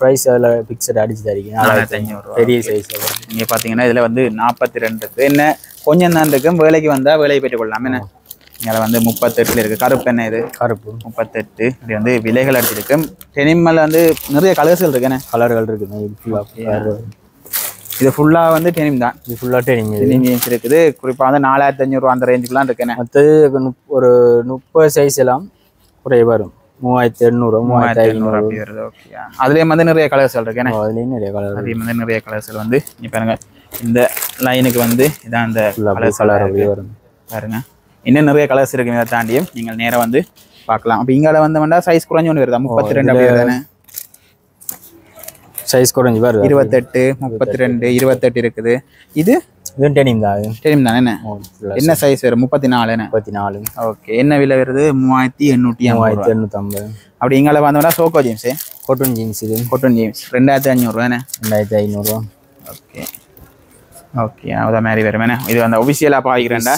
Speaker 2: பிரைஸ் அதுல ஃபிக்ஸட் அடிச்சு தரீங்க 4500. பெரிய சைஸ்.
Speaker 1: நீங்க பாத்தீங்கன்னா இதுல வந்து 42 இருக்கு. என்ன கொஞ்சம் தான் இருக்கு. வேலைக்கு வந்தா வேலையை பெற்றுக் கொள்ளலாம். என்ன இதில் வந்து 38 இருக்கு. கருப்பு என்ன இது? கருப்பு 38. இப்படி வந்து விலைகள் அடிச்சிருக்கு. டெனிம்ல வந்து நிறைய கலர்ஸ்கள் இருக்கு. என்ன கலர்கள் இருக்கு? இது ஃபுல்லா வந்து டெனிம் தான். இது ஃபுல்லா டெனிம் ஜீன்ஸ் இருக்குது. குறிப்பா வந்து 4500 அந்த ரேஞ்சுக்குலாம் இருக்குன்னு. மற்றது ஒரு 30 சைஸ் எல்லாம் குறைய வரும். 3800 3500 அப்படி வருது. ஓகே. அதுலயும் வந்து நிறைய கலர்ஸ்கள் இருக்கு. என்ன அதுலயும் நிறைய கலர், அதுலயும் வந்து நிறைய கலர்ஸ்கள் வந்து நீ பாருங்க இந்த லைனுக்கு வந்து இதான் அந்த கலர் வரும் பாருங்க. இன்னும் நிறைய கலர்ஸ் இருக்கு. இதை தாண்டியும் நீங்கள் நேரம் வந்து பார்க்கலாம். அப்போ இங்கால வந்து சைஸ் குறைஞ்சு ஒன்று வருதா? 32 அப்படி வருதானே? சைஸ் குறைஞ்சி வருது. 28 32 28 இருக்குது. இது டெனிம் தான். டெனிம் தானே? என்ன சைஸ் வரும்? 34. 34. ஓகே. என்ன விலை வருது? 3850. அப்படி இங்கால வந்தோம்னா சோக்கோ ஜீன்ஸு, காட்டன் ஜீன்ஸ். இது காட்டன் ஜீன்ஸ் 2500 தானே? 2500. ஓகே. ஓகே. அதான் மாதிரி வரும். இது வந்து ஒபிஷியலாக பாய்க்கிறேன்டா,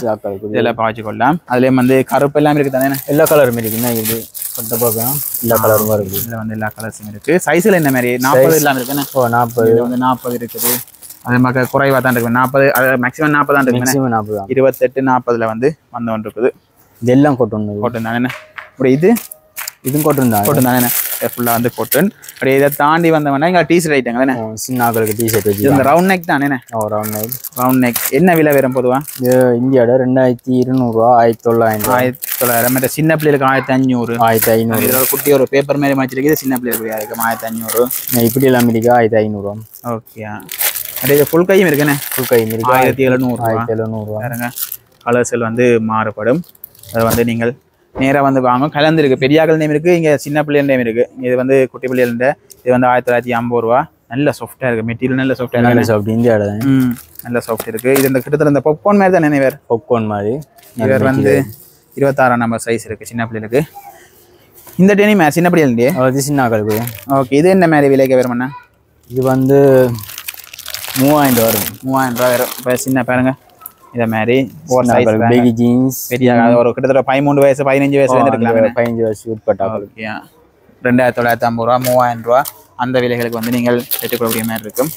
Speaker 1: இதெல்லாம் பாய்ச்சி கொள்ளலாம். அதுலேயும் வந்து கருப்பு எல்லாம் இருக்குது தானே? எல்லா கலருமே இருக்குன்னா இது கொண்ட பார்க்கலாம். எல்லா கலரும் இருக்குது. இதில் வந்து எல்லா கலர்ஸும் இருக்குது. சைஸில் என்ன மாதிரி? 40 இல்லாமல் இருக்குண்ணே. 40 வந்து 40 இருக்குது. அது மக்கள் குறைவாக தான் இருக்குது. 40 அது மேக்ஸிமம் 40 தான் இருக்குது. 28 40 வந்து வந்தவன் இருக்குது. இதெல்லாம் கொட்டன் தானே? அப்படி இதுவும் கொட்டன் தானே? ஃபுல்லாக வந்து கொட்டன். அப்படி இதை தாண்டி வந்தவனா இங்கே டிஷர்ட் ஐட்டங்க தானே? சின்ன ஆக்களுக்கு டிஷர்ட் வச்சு இந்த ரவுண்ட் நெக் தானே? Round neck. என்ன விலை வரும் பொதுவாக? இது இந்தியாவோட 2200 1900 மற்ற சின்ன பிள்ளைகளுக்கு 1500 இதோட குட்டி ஒரு பேப்பர் மாதிரி வச்சிருக்குது. சின்ன பிள்ளைகளுக்கு 1500 இப்படி எல்லாம் இருக்கு. 1500. ஓகே. அப்படியே இது ஃபுல் கையும் இருக்குண்ணே? ஃபுல் கையும் இருக்கு. 1700 பாருங்க. கலர்ஸில் வந்து மாறுபடும். அதை வந்து நீங்கள் நேராக வந்து வாங்க. கலந்துருக்கு. பெரியாக்கள் நேம் இருக்குது, இங்கே சின்ன பிள்ளைகள் நேம் இருக்குது. இது வந்து குட்டி பிள்ளைகள். இது வந்து 1950 ரூபா. நல்ல சாஃப்டாக இருக்குது. மெட்டீரியல் நல்ல சாஃப்டாக இருக்குது. நல்ல சாஃப்ட் இந்தியாவோட நல்ல சாஃப்ட் இருக்குது. இது இந்த கிட்டத்தட்ட இந்த பாப்கார்ன் மாதிரி தான் நினைவார். பாப்கார்ன் மாதிரி. இவர் வந்து 26 நம்பர் சைஸ் இருக்குது சின்ன பிள்ளைகளுக்கு. இந்த டெனிம் சின்ன பிள்ளைகளுடைய அது சின்ன ஆக்களுக்கு. ஓகே. இது என்ன மாதிரி விலைக்கு வருமாண்ணா? இது வந்து 3000 வரும். 3000 ரூபா வரும். இப்போ சின்ன பாருங்க இதை மாதிரி பேகி ஜீன்ஸ் பெரிய ஒரு கிட்டத்தட்ட 13 வயசு 15 வயசுல இருக்கலாம். 15 வயசு உட்பட்டா. ஓகே. 2950 ரூபா 3000 ரூபா அந்த விலைகளுக்கு வந்து நீங்கள் பெற்றுக்கொள்ளக்கூடிய மாதிரி இருக்கும்.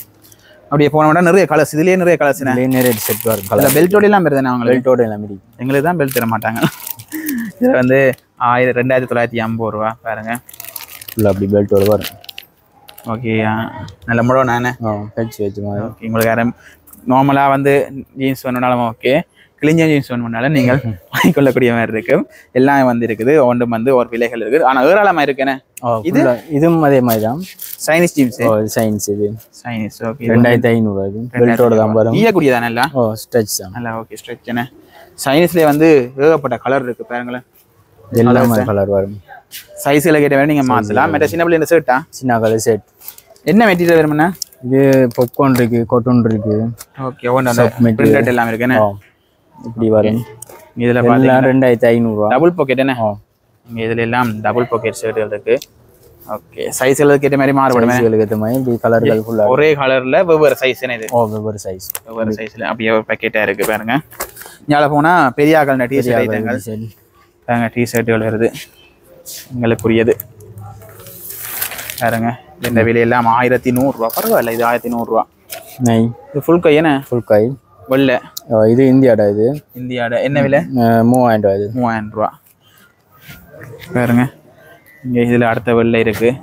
Speaker 1: அப்படியே போனோம்னா நிறைய கலர்ஸ். இதுலேயே நிறைய கலர்ஸ் நிறைய செட் வரும். அதில் பெல்ட்டோட எல்லாம் வருது. அவங்க பெல்ட்டோட எல்லாம் எங்களுக்கு தான் பெல்ட் தர மாட்டாங்க. இதில் வந்து 2950 ரூபா பாருங்க. இல்லை அப்படி பெல்ட்டோட வரும். ஓகே. நல்ல முறை நானே கழிச்சு வச்சு ஓகே. உங்களுக்கு யாரும் நார்மலாக வந்து ஜீன்ஸ் வேணுனாலும் ஓகே, கிழிஞ்ச ஜீன்ஸ் வேணுனாலும் நீங்கள் வாங்கிக்கொள்ளக்கூடிய மாதிரி இருக்கும். எல்லாம் வந்து இருக்குது. ஒன்றும் வந்து ஒரு விலைகள் இருக்குது. ஆனால் ஏராளமாக இருக்குண்ணே. இதுவும் அதே மாதிரி தான். Chinese jeans. சைனீஸ். இது சைனீஸ். ஓகே. 2500 இது பெல்ட்டோட தான் வரும். ஈயக்கூடியதானே? எல்லாம் ஸ்ட்ரெச் தான். நல்லா ஓகே. ஸ்ட்ரெச் என்ன சைனீஸ்லேயே வந்து ஏகப்பட்ட கலர் இருக்குது பாருங்களேன். எல்லாம் கலர் வரும். சைஸில் கேட்ட வேணும் நீங்கள் மாற்றலாம். மற்ற சின்ன பிள்ளை ஷர்ட்டா? சின்ன கலர் ஷர்ட். என்ன மெட்டீரியல் வரும்ண்ணா? இது பாப்கார்ன் இருக்கு, காட்டன் இருக்கு. ஓகே. பிரிண்டட் எல்லாம் இருக்குண்ணே. இப்படி வரும். இதில் பார்த்தீங்கன்னா 2500 ரூபா. டபுள் பாக்கெட் என்ன? இங்கே இதில் எல்லாம் டபுள் பாக்கெட் ஷர்ட்டுகள் இருக்கு. ஓகே. சைஸ்களுக்கு ஏற்ற மாதிரி மாறுபடும். ஏற்ற மாதிரி இப்படி கலர்கள் ஃபுல்லாக ஒரே கலரில் வெவ்வேறு சைஸ் என்ன? இது வெவ்வேறு சைஸ். வெவ்வேறு சைஸில் அப்படியே ஒரு பேக்கெட்டாக இருக்குது பாருங்க. இங்கே போனால் பெரிய ஆக்கள் டிஷர்ட் ஐட்டங்கள் பாருங்க. டிஷர்ட்டுகள் வருது எங்களுக்குரியது பாருங்க. இந்த விலையெல்லாம் 1100 ரூபா. பரவாயில்ல. இது 1100 ரூபா. இது ஃபுல் கை என்ன? ஃபுல் கை வெள்ளை. இது இந்தியாடா. இது இந்தியாடா. என்ன விலை? 3000 ரூபா. இது 3000 ரூபா பாருங்க. இங்கே இதில் அடுத்த வெள்ளை இருக்குது.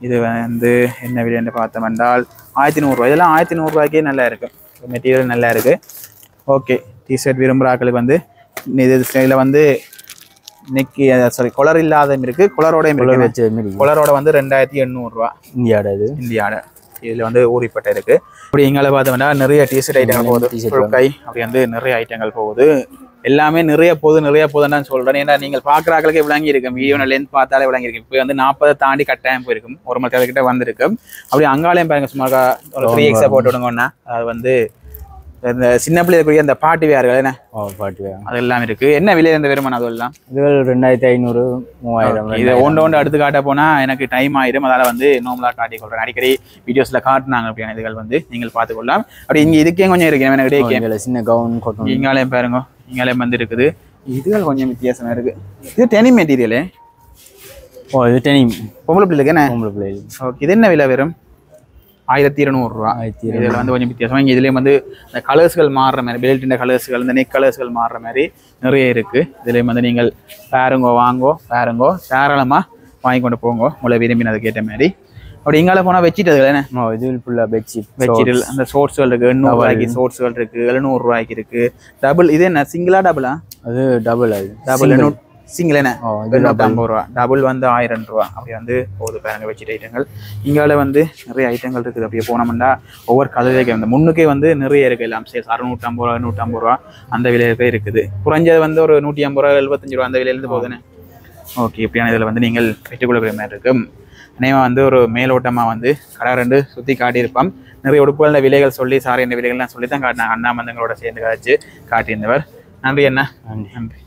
Speaker 1: இது வந்து என்ன விலைன்னு பார்த்தோம் என்றால் 1100 ரூபா. இதெல்லாம் 1100 ரூபாய்க்கே நல்லா இருக்குது. மெட்டீரியல் நல்லா இருக்குது. ஓகே. டிஷர்ட் விரும்புகிற ஆக்களுக்கு வந்து இது இதில் வந்து நெக்கி சாரி கொலர் இல்லாத இருக்கு, கொலரோடையும் இருக்கு. கொலரோட வந்து 2800 ரூபா. இந்தியாவோட. இது இந்தியாவோட. இதில் வந்து ஊறிப்பட்ட இருக்கு. அப்படி எங்களை பார்த்தோம்னா நிறைய டிஷர்ட் ஐட்டங்கள் போகுது. கை அப்படி வந்து நிறைய ஐட்டங்கள் போகுது. எல்லாமே நிறைய போகுதுன்னு சொல்கிறேன். ஏன்னா நீங்கள் பார்க்குற ஆக்களுக்கு விளங்கி இருக்கும். வீடியோ லென்த் பார்த்தாலே விளங்கி இருக்கும். இப்போ வந்து 40 தாண்டி கட்டாயம் போயிருக்கும். ஒரு மணி கிட்ட வந்திருக்கும். அப்படி அங்காலையும் பாருங்க. சும்மா ஒரு 3x போட்டு விடுங்கன்னா அது வந்து இந்த சின்ன பிள்ளைகளுக்குரிய அந்த பாட்டு வேர்கள் என்ன
Speaker 2: பாட்டு வேறு
Speaker 1: அதெல்லாம் இருக்கு. என்ன விலை இந்த வருமானம் அதெல்லாம்?
Speaker 2: இதுகள் 2500 3000.
Speaker 1: இது ஒன்று அடுத்து காட்ட போனா எனக்கு டைம் ஆயிடும். அதால வந்து நோம்பலா காட்டி கொள்றேன். அடிக்கடி வீடியோஸ்ல காட்டினாங்க அப்படியான இதுகள் வந்து நீங்கள் பார்த்துக்கொள்ளலாம். அப்படி இங்க இதுக்கே கொஞ்சம் இருக்கு எனக்கு
Speaker 2: சின்ன கவுன் கொட்டும்.
Speaker 1: இங்காலயம் பாருங்க, இங்காலயம் வந்து இருக்குது. இதுகள் கொஞ்சம் வித்தியாசமா இருக்கு. இது டெனிம் மெட்டீரியலு.
Speaker 2: இது டெனிம்
Speaker 1: பொம்பளை பிள்ளைக்கு என்ன?
Speaker 2: பொம்பளை பிள்ளை.
Speaker 1: ஓகே, இது என்ன விலை வரும்? 1200 ரூபா. இதில் வந்து கொஞ்சம் வித்தியாசமா. இங்கே இதுலேயும் வந்து இந்த கலர்ஸ்கள் மாறுற மாதிரி, பெல்ட்டின் கலர்ஸ்கள், இந்த நெக் கலர்ஸ்கள் மாறுற மாதிரி நிறைய இருக்கு. இதுலேயும் வந்து நீங்கள் பாருங்கோ பாருங்கோ தாராளமாக வாங்கி கொண்டு போங்க உங்களை விரும்பினதுக்கு ஏற்ற மாதிரி. அப்படி இங்கால போனால் வச்சிட்டது என்ன?
Speaker 2: இது ஃபுல்லாக
Speaker 1: பெட்ஷீட் அந்த ஷோர்ட்ஸ்கள் இருக்கு. 800 ரூபாய்க்கு ஷோர்ட்ஸ்கள் இருக்கு. 700 ரூபாய்க்கு இருக்கு. டபுள் இது என்ன சிங்கிளா டபுளா?
Speaker 2: அது டபுள்.
Speaker 1: சிங்கிள் என்ன? 850 ரூபா. டபுள் வந்து 1000 ரூபா. அப்படி வந்து போகுது பாருங்க வச்சுட்டு ஐட்டங்கள். இங்கால வந்து நிறைய ஐட்டங்கள் இருக்குது. அப்படியே போனோம்னா ஒவ்வொரு கலருக்கு வந்து முன்னுக்கே வந்து நிறைய இருக்கு. எல்லாம் சரி 650 ரூபா 150 ரூபா அந்த விலையில இருக்குது. குறைஞ்சது வந்து ஒரு 150 ரூபா 75 ரூபா அந்த விலையிலேருந்து போகுதுன்னு. ஓகே, இப்படியான இதில் வந்து நீங்கள் பெற்றுக்கொள்கிற மாதிரி இருக்கு. அநேகமாக வந்து ஒரு மேலோட்டமாக வந்து கடை 2 சுற்றி காட்டியிருப்போம். நிறைய உடுப்புகளில் விலைகள் சொல்லி சாரி இந்த விலைகள்லாம் சொல்லி தான் காட்டினாங்க. அண்ணா வந்து எங்களோட சேர்ந்து கழிச்சு காட்டியிருந்தவர். நன்றி அண்ணா.
Speaker 2: நன்றி.